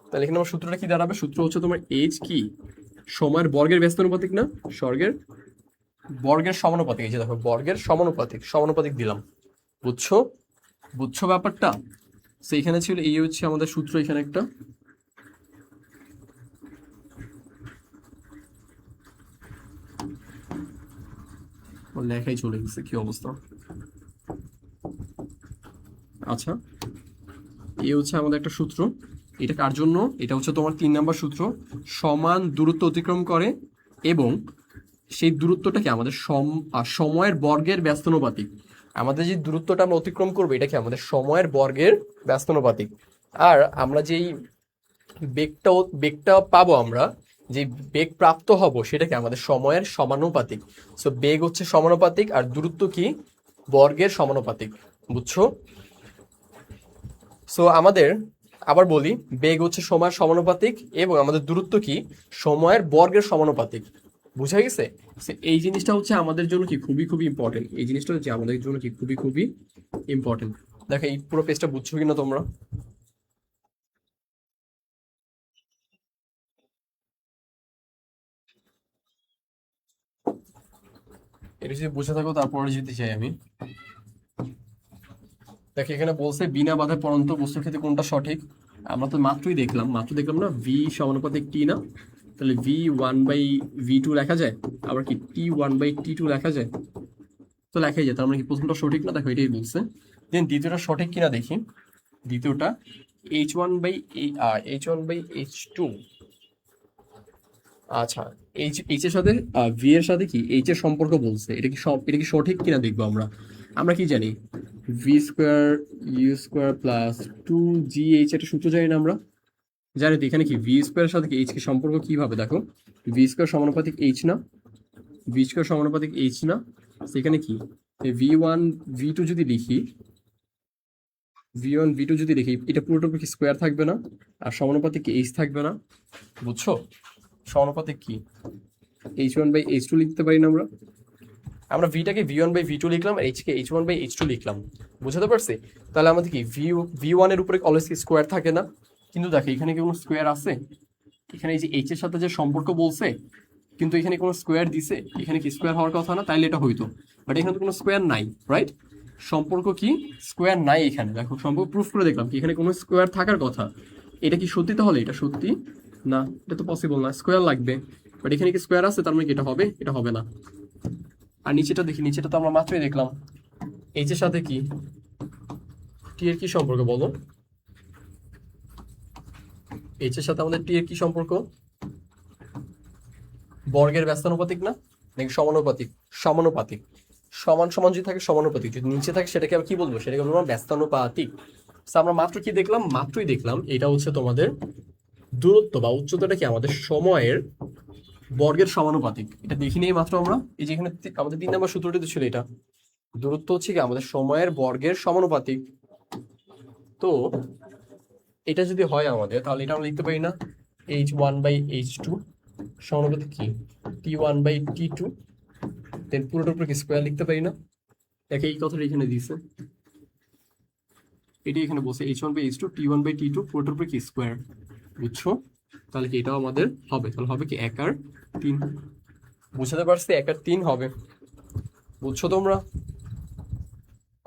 [SPEAKER 1] তাহলে এখানে আমার সূত্রটা কি দাঁড়াবে? সূত্র হচ্ছে তোমার এইচ কি সময়ের বর্গের ব্যস্তানুপাতিক না স্বর্গের বর্গের সমানুপাতিক। এই যে দেখো বর্গের সমানুপাতিক, সমানুপাতিক দিলাম। বুঝছো? বুঝছো ব্যাপারটা? সেইখানে ছিল এই হচ্ছে আমাদের সূত্র, এখানে একটা লেখাই চলে গেছে, কি অবস্থা। আচ্ছা, এই হচ্ছে আমাদের একটা সূত্র। এটা কার জন্য? এটা হচ্ছে তোমার 3 নম্বর সূত্র। সমান দূরত্ব অতিক্রম করে এবং সেই দূরত্বটাকে আমাদের সময়ের বর্গের ব্যস্তানুপাতিক। আমাদের যে দূরত্বটা আমরা অতিক্রম করবো এটাকে আমাদের সময়ের বর্গের ব্যস্তানুপাতিক। আর আমরা যেই বেগটা পাবো, আমরা যে বেগ প্রাপ্ত হব সেটাকে আমাদের সময়ের সমানুপাতিক। সো বেগ হচ্ছে সমানুপাতিক আর দূরত্ব কি বর্গের সমানুপাতিক। বুঝছো? সো আমাদের আবার বলি, বেগ হচ্ছে সময়ের সমানুপাতিক এবং আমাদের দূরত্ব কি সময়ের বর্গের সমানুপাতিক। বুঝা গেছে? So, এই জিনিসটা হচ্ছে আমাদের জন্য কি খুবই খুবই ইম্পর্টেন্ট। এই জিনিসটা হচ্ছে আমাদের জন্য কি খুবই খুবই ইম্পর্টেন্ট। দেখো এই পুরো পেজটা বুঝছো কিনা তোমরা? এটা যদি বুঝে থাকো তারপরে যেতে চাই আমি। দেখো এখানে বলছে বিনা বাধায় পড়ন্ত বস্তুর ক্ষেত্রে কোনটা সঠিক। আমরা তো মাত্র দেখলাম না ভি সমানুপাতিক টি না? তাহলে V1/V2 লেখা যায়, আবার কি T1/T2 লেখা যায়। তো লেখাই যায়, তার মানে কি প্রথমটা সঠিক না? দেখো এটাই বলছে। দেন দ্বিতীয়টা সঠিক কিনা দেখি। দ্বিতীয়টা H1/H2। আচ্ছা, এইচ এর সাথে ভি এর সাথে কি এইচ এর সম্পর্ক বলছে, এটা কি সঠিক কিনা দেখবো আমরা। আমরা কি জানি? V²U² প্লাস 2GH, একটা সূত্র জানি না আমরা? জানি তো। এখানে কি V² এর সাথে কি এইচ কি সম্পর্ক কিভাবে দেখো? V² সমানুপাতিক এইচ না? V² সমানুপাতিক এইচ না? সেখানে কি V1 V2 যদি লিখি, V1 V2 যদি লিখি, এটা পুরোটা কি স্কোয়ার থাকবে না? আর সমানুপাতিক কি এইচ থাকবে না? বুঝছো? সমানুপাতিক কি H1/H2 লিখতে পারি না আমরা? আমরা ভিটাকে V1/V2 লিখলাম আর এইচকে H1/H2 লিখলাম। বুঝতে পারছি? তাহলে আমাদের কি V1 এর উপরে অলওয়েজ কি স্কোয়ার থাকে না? কিন্তু দেখো এখানে কি কোনো স্কোয়ার আছে? এখানে এই যে এইচ এর সাথে যে সম্পর্ক বলছে, কিন্তু এখানে কোনো স্কোয়ার দিছে? এখানে কি স্কোয়ার হওয়ার কথা না? তাইলে এটা হইতো, বাট এখানে তো কোনো স্কোয়ার নাই, রাইট? সম্পর্ক কি স্কোয়ার নাই এখানে। দেখো সম্পর্ক প্রুফ করে দেখলাম কি এখানে কোনো স্কোয়ার থাকার কথা। এটা কি সত্যি? তাহলে এটা সত্যি না, এটা তো পসিবল না, স্কোয়ার লাগবে। বাট এখানে কি স্কোয়ার আছে, তার মানে কি এটা হবে? এটা হবে না। আর নিচেটা দেখি, নিচেটা তো আমরা মাত্রই দেখলাম। এইচ এর সাথে কি টি এর কি সম্পর্ক বলো? এইচ এর সাথে আমাদের টি এর কি সম্পর্ক? বর্গের ব্যস্তানুপাতিক না নাকি সমানুপাতিক? সমানুপাতিক। সমান সমান যদি থাকে সমানুপাতিক, যদি নিচে থাকে সেটাকে আমি কি বলবো? সেটাকে বলবো ব্যস্তানুপাতিক। আমরা মাত্র কি দেখলাম? মাত্রই দেখলাম এটা হচ্ছে তোমাদের দূরত্ব বা উচ্চতাটা কি আমাদের সময়ের বর্গের সমানুপাতিক। এটা দেখি নেই মাত্র আমরা। এই যে এখানে আমাদের 3 নম্বর সূত্রটি তো ছিল এটা। দূরত্ব হচ্ছে কি আমাদের সময়ের বর্গের সমানুপাতিক। তো এটা যদি হয় আমাদের, তাহলে এটা আমরা লিখতে পারি না H1/H2 সমানুপাতিক কি T1/T2। দেন পুরোটার উপর কি স্কোয়ার লিখতে পারি না? দেখে এই কথাটা এখানে দিয়েছে, এটি এখানে বলছে H1/H2 T1/T2 পুরোটার উপর কি স্কোয়ার। বুঝছো? তাহলে কি এটাও আমাদের হবে? তাহলে হবে কি 1/3। বুঝতে পারছি? 1/3 হবে। বুঝছো তোমরা?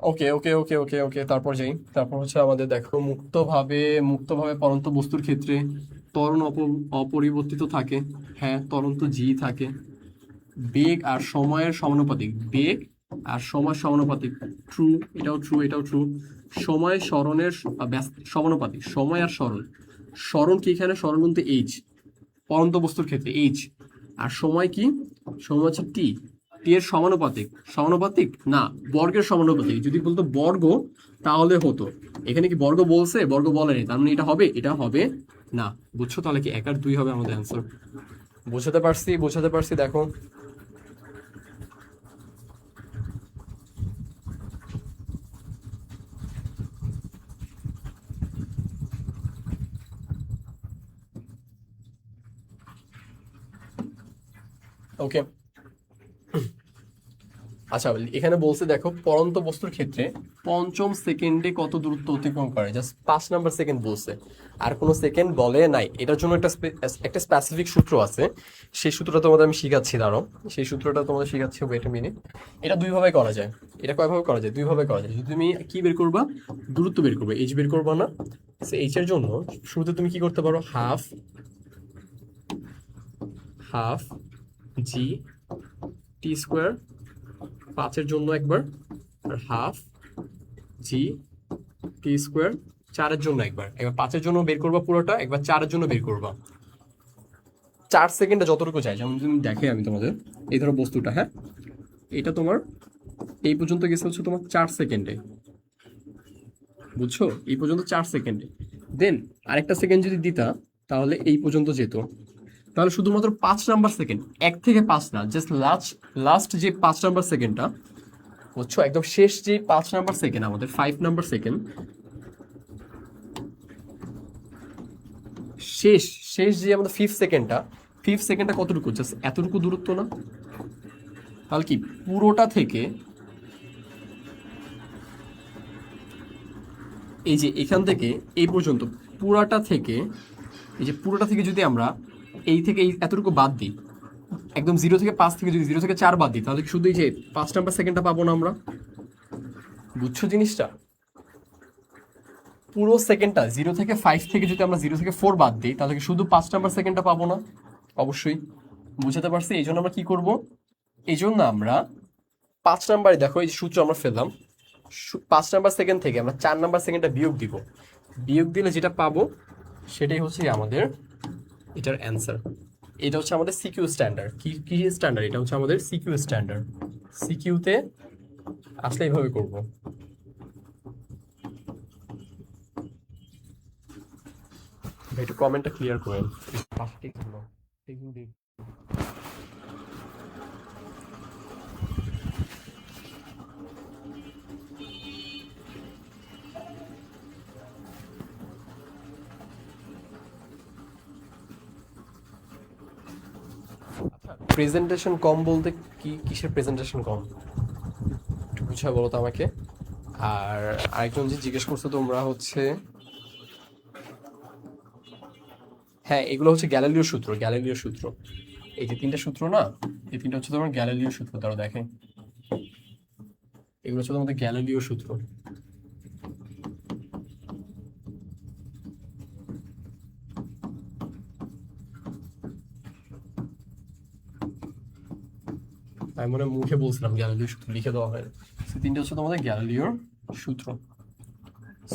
[SPEAKER 1] ওকে ওকে ওকে ওকে ওকে, তারপর যাই। তারপর হচ্ছে আমাদের দেখো মুক্তভাবে পরন্ত বস্তুর ক্ষেত্রে ত্বরণ অপরিবর্তিত থাকে। হ্যাঁ, ত্বরণ তো জি থাকে। বেগ আর সময়ের সমানুপাতিক, বেগ আর সময় সমানুপাতিক। ট্রু, এটাও ট্রু, এটাও ট্রু। সময় সরণের সমানুপাতিক, সময় আর সরণ। সরণ কি এখানে? সরণ বলতে এইচ, পরন্ত বস্তুর ক্ষেত্রে এইচ। আর সময় কি? সময় হচ্ছে টি, টি এর সমানুপাতিক। সমানুপাতিক না, বর্গের সমানুপাতিক। যদি বলতো বর্গ তাহলে হতো। এখানে কি বর্গ বলছে? বর্গ বলেনি, তার মানে এটা হবে? এটা হবে না। বুঝছো? তাহলে কি 1/2 হবে আমাদের অ্যান্সার। বুঝাতে পারছি? বুঝাতে পারছি? দেখো ওকে। আচ্ছা, এখানে বলছে দেখো পড়ন্ত বস্তুর ক্ষেত্রে পঞ্চম সেকেন্ডে কত দূরত্ব অতিক্রম করে, জাস্ট 5 নাম্বার সেকেন্ড বলছে, আর কোনো সেকেন্ড বলে নাই। এটার জন্য একটা স্পেসিফিক সূত্র আছে, সেই সূত্রটা তোমাদের আমি শিখাচ্ছি, দাঁড়াও। সেই সূত্রটা তোমাদের শিখাচ্ছি, ওয়েট এ মিনিট। এটা দুইভাবে করা যায়। এটা কয়ভাবে করা যায়? দুইভাবে করা যায়। যদি তুমি কি বের করবা, দূরত্ব বের করবে, এইচ বের করবা না? এইচ এর জন্য শুরুতে তুমি কি করতে পারো, half half G T square, 5-এর জন্য একবার, আর হাফ জি টি স্কোয়ার 4-এর জন্য একবার। একবার 5-এর জন্য বের করবা পুরোটা, একবার 4-এর জন্য বের করবা। 4 সেকেন্ডে যতটুকু চাই, যেমন তুমি দেখে আমি তোমাদের, এই ধরো বস্তুটা, হ্যাঁ, এটা তোমার এই পর্যন্ত গেছে হচ্ছে তোমার 4 সেকেন্ডে, বুঝছো? এই পর্যন্ত 4 সেকেন্ডে। দেন আরেকটা সেকেন্ড যদি দিতা, তাহলে এই পর্যন্ত যেত। তাহলে শুধুমাত্র 5 নাম্বার সেকেন্ড, 1 থেকে 5 না, জাস্ট লাস্ট যে 5 নাম্বার সেকেন্ডটা, বুঝছো, একদম শেষ যে 5 নাম্বার সেকেন্ড, আমাদের 5 নাম্বার সেকেন্ড, শেষ শেষ যে আমাদের ফিফথ সেকেন্ডটা কতটুকু, জাস্ট এতটুকু দূরত্ব না? তাহলে কি পুরোটা থেকে, এই যে এখান থেকে এই পর্যন্ত পুরাটা থেকে, এই যে পুরোটা থেকে যদি আমরা এই থেকে এই এতটুকু বাদ দিই, একদম 0 থেকে 5 থেকে যদি 0 থেকে 4 বাদ দিই, তাহলে কি শুধু এই যে 5 নাম্বার সেকেন্ডটা পাবো না আমরা? বুঝছো জিনিসটা? পুরো সেকেন্ডটা 0 থেকে 5 থেকে যদি আমরা 0 থেকে 4 বাদ দিই, তাহলে কি শুধু 5 নাম্বার সেকেন্ডটা পাবো না? অবশ্যই। বুঝাতে পারছি? এই জন্য আমরা কি করব, এই জন্য আমরা 5 নাম্বারে, দেখো এই যে সূত্র আমরা ফেললাম, 5 নাম্বার সেকেন্ড থেকে আমরা 4 নাম্বার সেকেন্ডটা বিয়োগ দিব। বিয়োগ দিলে যেটা পাবো সেটাই হচ্ছে আমাদের এটার অ্যান্সার। এটা হচ্ছে আমাদের সিকিউ স্ট্যান্ডার্ড। কি কি স্ট্যান্ডার্ড? এটা হচ্ছে আমাদের সিকিউ স্ট্যান্ডার্ড। সিকিউতে আসলে এইভাবে করব। একটু কমেন্টটা ক্লিয়ার করেন। প্রেজেন্টেশন কম বলতে কি, কিসের প্রেজেন্টেশন কম একটু বুঝা বলো তো আমাকে। আর আরেকজন যে জিজ্ঞেস করছো তোমরা হচ্ছে, হ্যাঁ এগুলো হচ্ছে গ্যালিলিও সূত্র। গ্যালিলিও সূত্র, এই যে 3টা সূত্র না, এই 3টা হচ্ছে তোমার গ্যালিলিও সূত্র। তারা দেখে এগুলো হচ্ছে তোমাদের গ্যালিলিও সূত্র। আমি মনে হয় মুখে বলছিলাম গ্যালিলিও সূত্র, লিখে দেওয়া হয়। 3টা হচ্ছে তোমাদের গ্যালিলিওর সূত্র।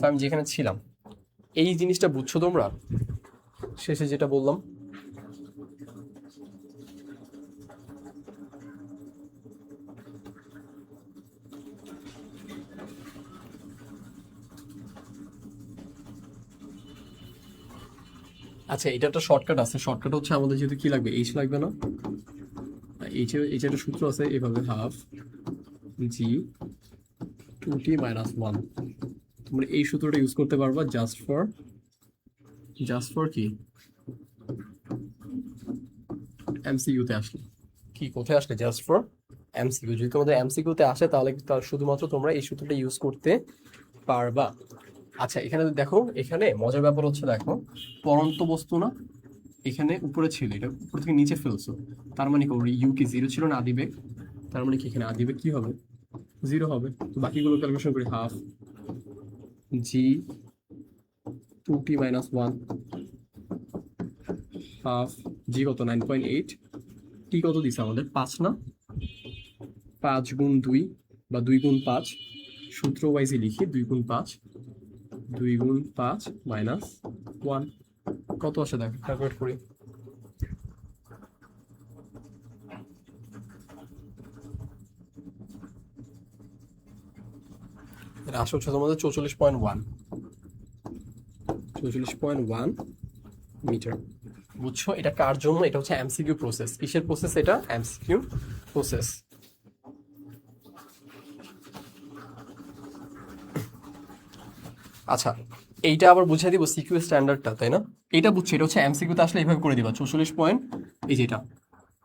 [SPEAKER 1] আমি যেখানে ছিলাম, এই জিনিসটা বুঝছো তোমরা? শেষে যেটা বললাম, আচ্ছা এটা একটা শর্টকাট আছে। শর্টকাট হচ্ছে আমাদের যেহেতু কি লাগবে, এইচ লাগবে না, এইচ একটা সূত্র আছে এভাবে, হাফ জি 2t - 1। তোমরা এই সূত্রটা ইউজ করতে পারবা জাস্ট ফর কি এমসিকিউতে আসলে। কি কোথায় আসলে? Just for MCQ. যদি তোমাদের এমসিকিউতে আসে তাহলে শুধুমাত্র তোমরা এই সূত্রটা ইউজ করতে পারবা। আচ্ছা এখানে দেখো, এখানে মজার ব্যাপার হচ্ছে, দেখো পরন্ত বস্তু না, এখানে উপরে ছিল, এটা উপর থেকে নিচে ফেলছো, তার মানে কি ইউ কি 0 ছিল না আদিবেগ? তার মানে কি এখানে আদিবেগ কি হবে? 0 হবে। তো বাকিগুলো ক্যালকুলেশন করি, হাফ জি 2t - 1, হাফ জি কত 9.8, টি কত দিছে আমাদের 5 না, 5 গুণ 2 বা 2 গুণ 5, সূত্র ওয়াইজে লিখি 2 গুণ 5, 2 গুণ 5 - 1 কত আসে দেখ, ক্যালকুলেট করি। এটা আসে হচ্ছে তোমাদের 44.1 মিটার। বুঝছো এটা কার জন্য? এটা হচ্ছে এমসিকিউ প্রসেস। কিসের প্রসেস এটা? MCQ process. আচ্ছা এইটা আবার বুঝিয়ে দিব সিকিউ স্ট্যান্ডার্ডটা, তাই না? এটা বুঝছি, এটা হচ্ছে এমসিকিউতে আসলে এইভাবে করে দিবা 44 পয়েন্ট, এই যেটা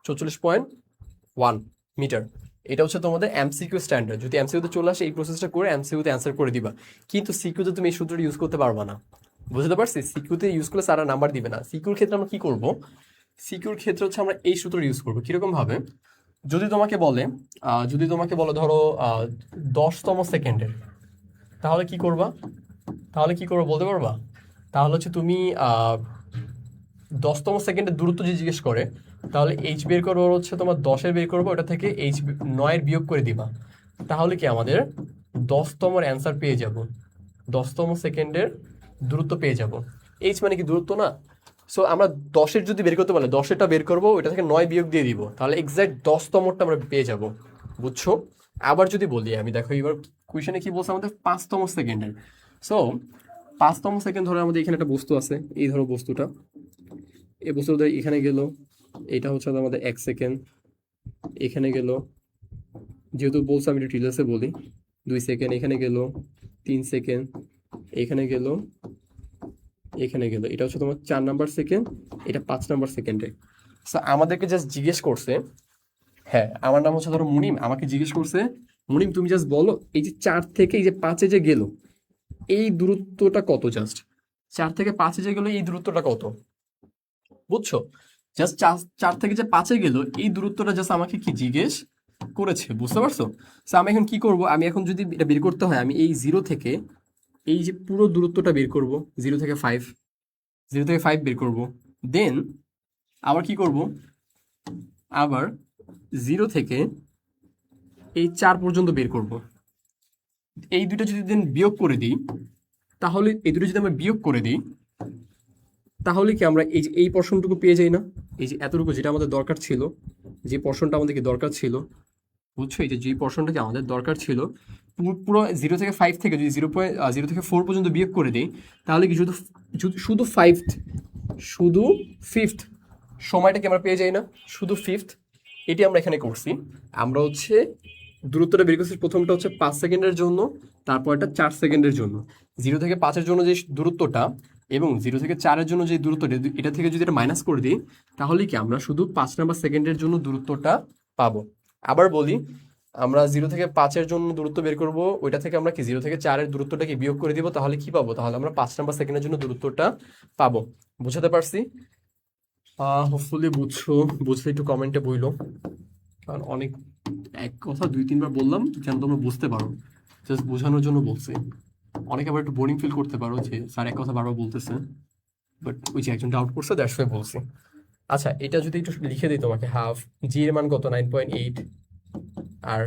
[SPEAKER 1] 44.1 মিটার। এটা হচ্ছে তোমাদের এমসিকিউ স্ট্যান্ডার্ড। যদি এমসিকিউতে চলে আসে এই প্রসেসটা করে এমসিকিউতে অ্যান্সার করে দিবা, কিন্তু সিকিউতে তুমি এই সূত্রটা ইউজ করতে পারবা না। বুঝতে পারছি? সিকিউতে ইউজ করলে স্যারা নাম্বার দিবে না। সিকিউর ক্ষেত্রে আমরা কি করব? সিকিউর ক্ষেত্রে হচ্ছে আমরা এই সূত্র ইউজ করবো। কিরকম ভাবে? যদি তোমাকে বলে ধরো 10তম সেকেন্ডের, তাহলে কি করবা? বলতে পারবা? তাহলে হচ্ছে তুমি 10তম সেকেন্ডের দূরত্ব যে জিজ্ঞেস করে, তাহলে এইচ বের করবো হচ্ছে তোমার 10-এর বের করবো, ওটা থেকে এইচ 9-এর বিয়োগ করে দিবা। তাহলে কি আমাদের 10তমর অ্যান্সার পেয়ে যাব, 10তম সেকেন্ডের দূরত্ব পেয়ে যাব। এইচ মানে কি দূরত্ব না? সো আমরা 10-এর যদি বের করতে পারলে 10-এরটা বের করবো, ওইটা থেকে 9 বিয়োগ দিয়ে দিব, তাহলে এক্স্যাক্ট 10তমটা আমরা পেয়ে যাব। বুঝছো? আবার যদি বলি আমি, দেখো এবার কোয়েশনে কি বলছে আমাদের 5তম সেকেন্ডের। সো 5তম সেকেন্ড ধরো আমাদের এখানে একটা বস্তু আছে, এই ধরো বস্তুটা, এই বস্তুটা এখানে গেল, এটা হচ্ছে আমাদের 1 সেকেন্ড, এখানে গেল, যেহেতু বলছে আমি একটু ডিটেলসে বলি, 2 সেকেন্ড, এখানে গেল 3 সেকেন্ড, এখানে গেল, এখানে গেল, এটা হচ্ছে তোমার 4 নাম্বার সেকেন্ড, এটা 5 নাম্বার সেকেন্ডে। সো আমাদেরকে জাস্ট জিজ্ঞেস করছে, হ্যাঁ আমার নাম হচ্ছে ধরো মুনিম, আমাকে জিজ্ঞেস করছে মুনিম তুমি জাস্ট বলো এই যে 4 থেকে এই যে 5-এ যে গেল এই দূরত্বটা কত, জাস্ট 4 থেকে 5-এ যে গেল এই দূরত্বটা কত। বুঝছো? জাস্ট 4 থেকে যে 5-এ গেল এই দূরত্বটা জাস্ট আমাকে কি জিজ্ঞেস করেছে। বুঝতে পারছো? সো আমি এখন কি করব, আমি এখন যদি এটা বের করতে হয়, আমি এই 0 থেকে এই যে পুরো দূরত্বটা বের করব, 0 থেকে 5, 0 থেকে 5 বের করব। দেন আবার কি করব, আবার 0 থেকে এই 4 পর্যন্ত বের করব। এই দুটো যদি দেন বিয়োগ করে দিই, তাহলে এই দুটো যদি আমরা বিয়োগ করে দিই, তাহলে কি আমরা এই যে এই পোর্শনটুকু পেয়ে যাই না? এই যে এতটুকু যেটা আমাদের দরকার ছিল, যে পোর্শনটা আমাদেরকে দরকার ছিল, বুঝছো? এই যে পোর্শনটাকে আমাদের দরকার ছিল, পুরো 0 থেকে 5 থেকে যদি 0 থেকে 4 পর্যন্ত বিয়োগ করে দিই, তাহলে কি শুধু শুধু 5, শুধু 5th সময়টাকে আমরা পেয়ে যাই না? শুধু 5th, এটি আমরা এখানে করছি। আমরা হচ্ছে দূরত্বটা বের করছি, প্রথমটা হচ্ছে 5 সেকেন্ডের জন্য, তারপর এটা 4 সেকেন্ডের জন্য। 0 থেকে 5-এর জন্য যে দূরত্বটা এবং 0 থেকে 4-এর জন্য যে দূরত্বটা, এটা থেকে যদি এটা মাইনাস করে দিই, তাহলে কি আমরা শুধু 5 নাম্বার সেকেন্ডের জন্য দূরত্বটা পাবো। আবার বলি, আমরা 0 থেকে 5-এর জন্য দূরত্ব বের করব, ওইটা থেকে আমরা কি 0 থেকে 4-এর দূরত্বটাকে বিয়োগ করে দিব, তাহলে কি পাবো? তাহলে আমরা 5 নাম্বার সেকেন্ডের জন্য দূরত্বটা পাবো। বুঝাতে পারছি? হোপফুলি বুঝছো। বুঝলে একটু কমেন্টে বইলো, কারণ অনেক এক কথা 2-3 বার বললাম যেন তোমরা বুঝতে পারো, জাস্ট বোঝানোর জন্য বলছি। অনেকে আবার একটু বোরিং ফিল করতে পারো যে স্যার এক কথা বারবার বলতেছে, বাট ওই যে একজন ডাউট করছে, দ্যাটস ওয়াই বলছি। আচ্ছা, এটা যদি একটু লিখে দিই তোমাকে, হাফ জি এর মান কত, 9.8, আর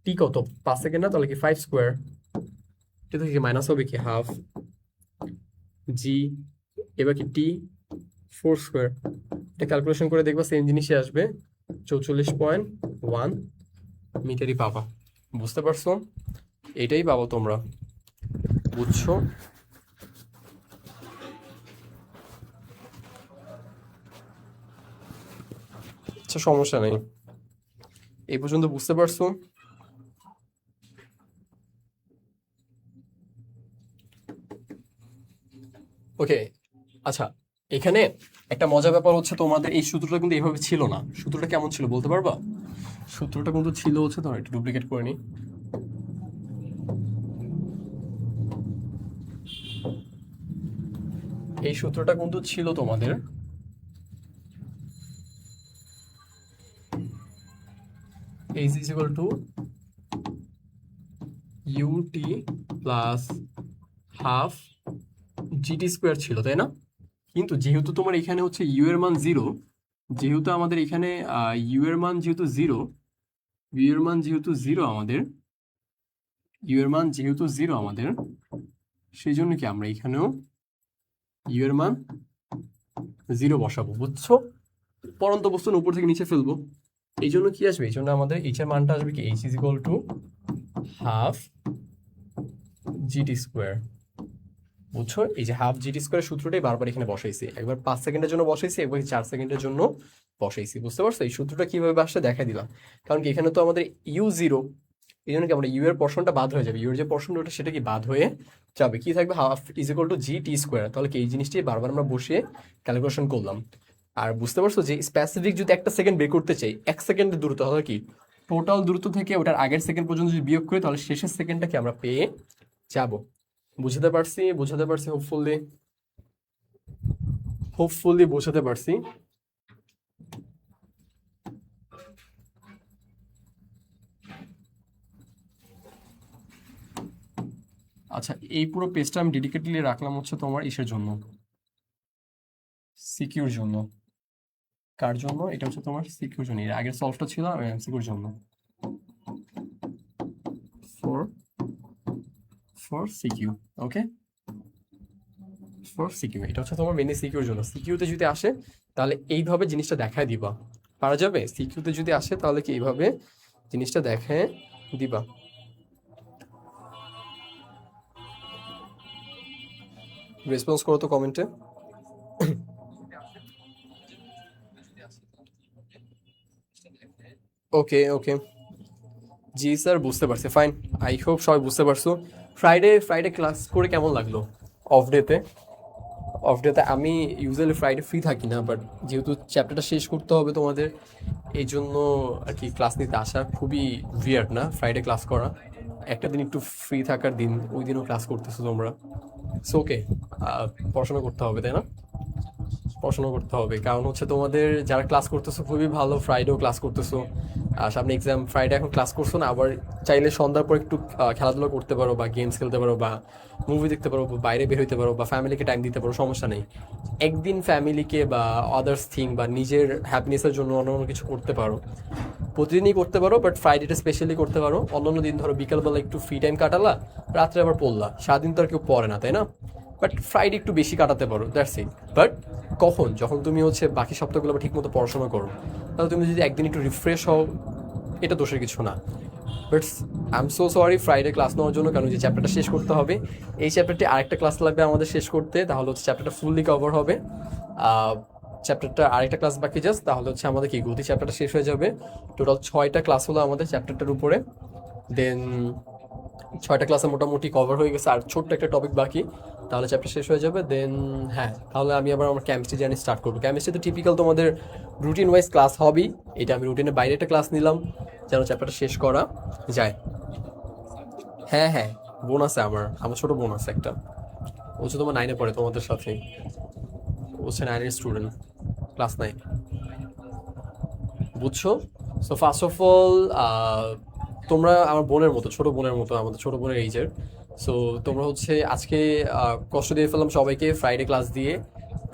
[SPEAKER 1] টি কত, 5 সেকেন্ড না, তাহলে কি 5 স্কোয়ার, এটা থেকে মাইনাস হবে কি হাফ জি, এবার কি টি 4 স্কোয়ার, এটা ক্যালকুলেশন করে দেখবা সেম জিনিসই আসবে, 44.1 মিটারই পাবা। বুঝতে পারছো? এটাই পাবো তোমরা। বুঝছো? আচ্ছা, সমস্যা নেই। এই পর্যন্ত বুঝতে পারছো? ওকে। আচ্ছা, এখানে একটা মজার ব্যাপার হচ্ছে, তোমাদের এই সূত্রটা কিন্তু এইভাবে ছিল না। সূত্রটা কেমন ছিল বলতে পারবা? সূত্রটা কিন্তু ছিল হচ্ছে, ধরো একটু ডুপ্লিকেট করে নিই। এই সূত্রটা কিন্তু ছিল তোমাদের H is equal to U T plus half G T square ছিল, তাই না? কিন্তু যেহেতু তোমার এখানে হচ্ছে ইউ এর মান 0, যেহেতু আমাদের এখানে ইউ এর মান যেহেতু 0, ইউ এর মান যেহেতু 0 আমাদের, ইউ এর মান যেহেতু 0 আমাদের, সেই জন্য কি আমরা এখানেও ইউ এর মান 0 বসাবো। বুঝছো? পরন্ত বস্তুর উপর থেকে নিচে ফেলবো, এই জন্য কি আসবে, এই জন্য আমাদের এইচ এর মানটা আসবে কি, H is equal to half G T square. বুঝছো? এই যে হাফ জিটি স্কোয়ার সূত্রটাই বারবার এখানে বসাইছি, একবার 5 সেকেন্ডের জন্য বসাইছি, একবার 4 সেকেন্ডের জন্য বসাইছি। বুঝতে পারছো? এই সূত্রটা কিভাবে আসছে দেখাই দিলাম, কারণ কি এখানে তো আমাদের ইউ 0, এই জন্য কি আমরা ইউ এর পোর্শনটা বাদ হয়ে যাবে, ইউ এর যে পোর্শনটা ওটা সেটা কি বাদ হয়ে যাবে, কি থাকবে, half is equal to G T square. তাহলে কি এই জিনিসটি বারবার আমরা বসিয়ে ক্যালকুলেশন করলাম। আর বুঝতে পারছো যে স্পেসিফিক যদি একটা সেকেন্ড বের করতে চাই, 1 সেকেন্ডের দূরত্ব, তাহলে কি টোটাল দূরত্ব থেকে ওটার আগের সেকেন্ড পর্যন্ত যদি বিয়োগ করি তাহলে শেষের সেকেন্ডটাকে আমরা পেয়ে যাব। বুঝাতে পারছি হোপফুলি বোঝাতে পারছি। আচ্ছা, এই পুরো পেজটা আমি ডেডিকেটলি রাখলাম হচ্ছে তোমার ইসের জন্য, সিকিউর জন্য। কার জন্য? এটা হচ্ছে তোমার সিকিউর জন্য। এর আগের সলভটা ছিল এমসিকিউর জন্য, for for CQ. Okay, for CQ, এটা হচ্ছে তোমার মেনলি সিকিউর জন্য। সিকিউতে যদি আসে তাহলে এইভাবে জিনিসটা দেখায় দিবা, পারা যাবে? সিকিউতে যদি আসে তাহলে কি এইভাবে জিনিসটা দেখায় দিবা। রেসপন্স করো তো কমেন্টে। ওকে ওকে, জি স্যার বুঝতে পারছি, ফাইন। আই হোপ সবাই বুঝতে পারছো। ফ্রাইডে ক্লাস করে কেমন লাগলো? অফ ডেতে আমি ইউজুয়ালি ফ্রাইডে ফ্রি থাকি না, বাট যেহেতু চ্যাপ্টারটা শেষ করতে হবে তোমাদের, এই জন্য আর কি ক্লাস নিতে আসা খুবই উইয়ার্ড না? ফ্রাইডে ক্লাস করা, একটা দিন একটু ফ্রি থাকার দিন, ওই দিনও ক্লাস করতেছো তোমরা। সো ওকে, পড়াশোনা করতে হবে তাই না? পড়াশোনা করতে হবে, কারণ হচ্ছে তোমাদের যারা ক্লাস করতেছো খুবই ভালো, ফ্রাইডেও ক্লাস করতেছো, আর সামনে এক্সাম। ফ্রাইডে এখন ক্লাস করছো না, আবার চাইলে সন্ধ্যার পর একটু খেলাধুলা করতে পারো, বা গেমস খেলতে পারো, বা মুভি দেখতে পারো, বা বাইরে বের হইতে পারো, বা ফ্যামিলিকে টাইম দিতে পারো, সমস্যা নেই। একদিন ফ্যামিলিকে বা আদার্স থিং বা নিজের হ্যাপিনেসের জন্য অন্য অন্য কিছু করতে পারো, প্রতিদিনই করতে পারো, বাট ফ্রাইডেটা স্পেশালি করতে পারো। অন্যান্য দিন ধরো বিকালবেলা একটু ফ্রি টাইম কাটালা, রাত্রে আবার পড়লা, সারাদিন তো আর কেউ পড়ে না তাই না? বাট ফ্রাইডে একটু বেশি কাটাতে পারো, দ্যাটস ইট। বাট কখন? যখন তুমি হচ্ছে বাকি সপ্তাহগুলো ঠিক মতো পড়াশোনা করো, তাহলে তুমি যদি একদিন একটু রিফ্রেশ হও, এটা দোষের কিছু না। But I am so sorry Friday class নেওয়ার জন্য, কারণ যে চ্যাপ্টারটা শেষ করতে হবে, এই চ্যাপ্টারটি আরেকটা ক্লাস লাগবে আমাদের শেষ করতে, তাহলে হচ্ছে চ্যাপ্টারটা ফুললি কভার হবে। চ্যাপ্টারটা আরেকটা ক্লাস বাকি জাস্ট, তাহলে হচ্ছে আমাদের কি গতি চ্যাপ্টারটা শেষ হয়ে যাবে। টোটাল 6টা ক্লাস হলো আমাদের চ্যাপ্টারটার উপরে। দেন 6টা ক্লাসে মোটামুটি কভার হয়ে গেছে, আর ছোট্ট একটা টপিক বাকি, তাহলে চ্যাপ্টার শেষ হয়ে যাবে। দেন হ্যাঁ, তাহলে আমি আবার আমার কেমিস্ট্রি জার্নি স্টার্ট করবো। কেমিস্ট্রি তো টিপিক্যাল তোমাদের রুটিন ওয়াইজ ক্লাস হবেই, এটা আমি রুটিনের বাইরে একটা ক্লাস নিলাম যেন চ্যাপ্টারটা শেষ করা যায়। হ্যাঁ হ্যাঁ, বোন আছে, আমার ছোট বোন আছে একটা, ও হচ্ছে তোমার 9-এ পড়ে তোমাদের সাথেই, ও হচ্ছে 9-এর স্টুডেন্ট, ক্লাস 9। বুঝছো? সো ফার্স্ট অফ অল, তোমরা আমার বোনের মতো, ছোট বোনের মতো, আমাদের ছোট বোনের এইজের। সো তোমরা হচ্ছে আজকে কষ্ট দিয়ে ফেললাম সবাইকে ফ্রাইডে ক্লাস দিয়ে,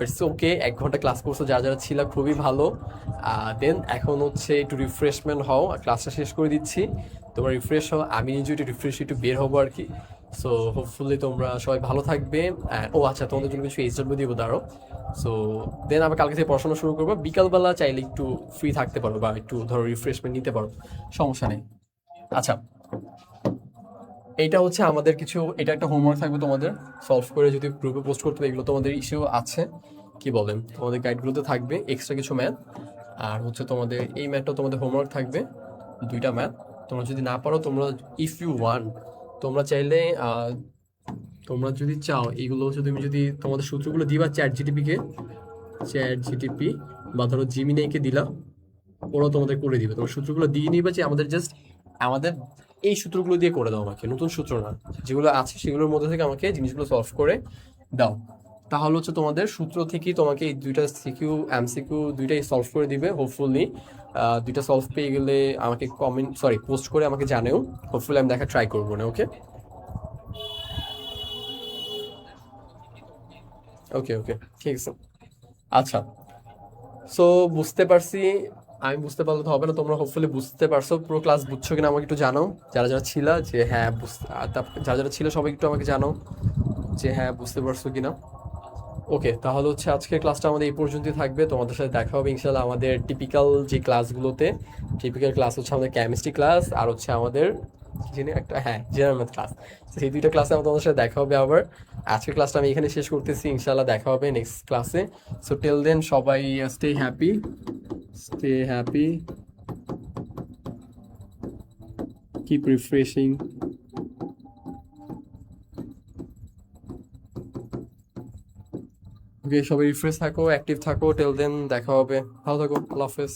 [SPEAKER 1] ইটস ওকে। 1 ঘন্টা ক্লাস করছো, যারা যারা ছিল খুবই ভালো। দেন এখন হচ্ছে একটু রিফ্রেশমেন্ট হও, ক্লাসটা শেষ করে দিচ্ছি, তোমরা রিফ্রেশ হও, আমি নিজে একটু রিফ্রেশ একটু বের হবো আর কি। সো হোপফুলি তোমরা সবাই ভালো থাকবে। ও আচ্ছা, তোমাদের জন্য কিছু এইচডব্লিউ দিব দাঁড়ো। সো দেন আবার কালকে থেকে পড়াশোনা শুরু করবো। বিকালবেলা চাইলে একটু ফ্রি থাকতে পারো, বা একটু ধরো রিফ্রেশমেন্ট নিতে পারো, সমস্যা নেই। আচ্ছা, এইটা হচ্ছে আমাদের কিছু, এটা একটা হোমওয়ার্ক থাকবে তোমাদের, সলভ করে যদি গ্রুপে পোস্ট করতে হবে। এগুলো তোমাদের ইস্যু আছে, কি বলেন, তোমাদের গাইডগুলোতে থাকবে এক্সট্রা কিছু ম্যাথ। আর হচ্ছে তোমাদের এই ম্যাথটা তোমাদের হোমওয়ার্ক থাকবে, 2টা ম্যাথ। তোমরা যদি না পারো, তোমরা ইফ ইউ ওয়ান, তোমরা চাইলে তোমরা যদি চাও এগুলো হচ্ছে, তুমি যদি তোমাদের সূত্রগুলো দিবা চ্যাট জিটিপি বা ধরো জিমিনাইকে দিলা, ওরাও তোমাদের করে দিবে। তোমার সূত্রগুলো দিয়ে নিবে, যে আমাদের এই সূত্রগুলো দিয়ে করে দাও আমাকে, নতুন সূত্র না, যেগুলো আছে সেগুলোর মধ্যে থেকে আমাকে জিনিসগুলো সলভ করে দাও। তাহলে হচ্ছে তোমাদের সূত্র থেকেই তোমাকে এই 2টা সিকিউ এমসিকিউ 2টাই সলভ করে দিবে হোপফুলি। 2টা সলভ পেয়ে গেলে আমাকে পোস্ট করে আমাকে জানেও, হোপফুলি আমি দেখা ট্রাই করবো না। ওকে ওকে ওকে, ঠিক আছে। আচ্ছা, সো বুঝতে পারছি, আমি বুঝতে পারলে তো হবে না, তোমরা হোপফুলি বুঝতে পারছো। পুরো ক্লাস বুঝছো কিনা আমাকে একটু জানাও, যারা যারা ছিল, যে হ্যাঁ যারা যারা ছিল সবাই একটু আমাকে জানাও যে হ্যাঁ বুঝতে পারছো কিনা। ওকে, তাহলে হচ্ছে আজকের ক্লাসটা আমাদের এই পর্যন্তই থাকবে। তোমাদের সাথে দেখা হবে ইনশাল্লাহ আমাদের টিপিক্যাল যে ক্লাসগুলোতে। টিপিক্যাল ক্লাস হচ্ছে আমাদের কেমিস্ট্রি ক্লাস, আর হচ্ছে আমাদের কি জানি একটা, হ্যাঁ, জেনারেল ম্যাথ ক্লাস। সেই 2টা ক্লাসে আমার তোমাদের সাথে দেখা হবে আবার। আজকের ক্লাসটা আমি এখানে শেষ করতেছি, ইনশাল্লাহ দেখা হবে নেক্সট ক্লাসে। সো টিল দেন সবাই স্টে হ্যাপি, কিপ রিফ্রেশিং। ওকে, সবাই রিফ্রেশ থাকো, অ্যাক্টিভ থাকো। টিল দেন দেখা হবে, ভালো থাকো, আল্লাহ হাফেজ।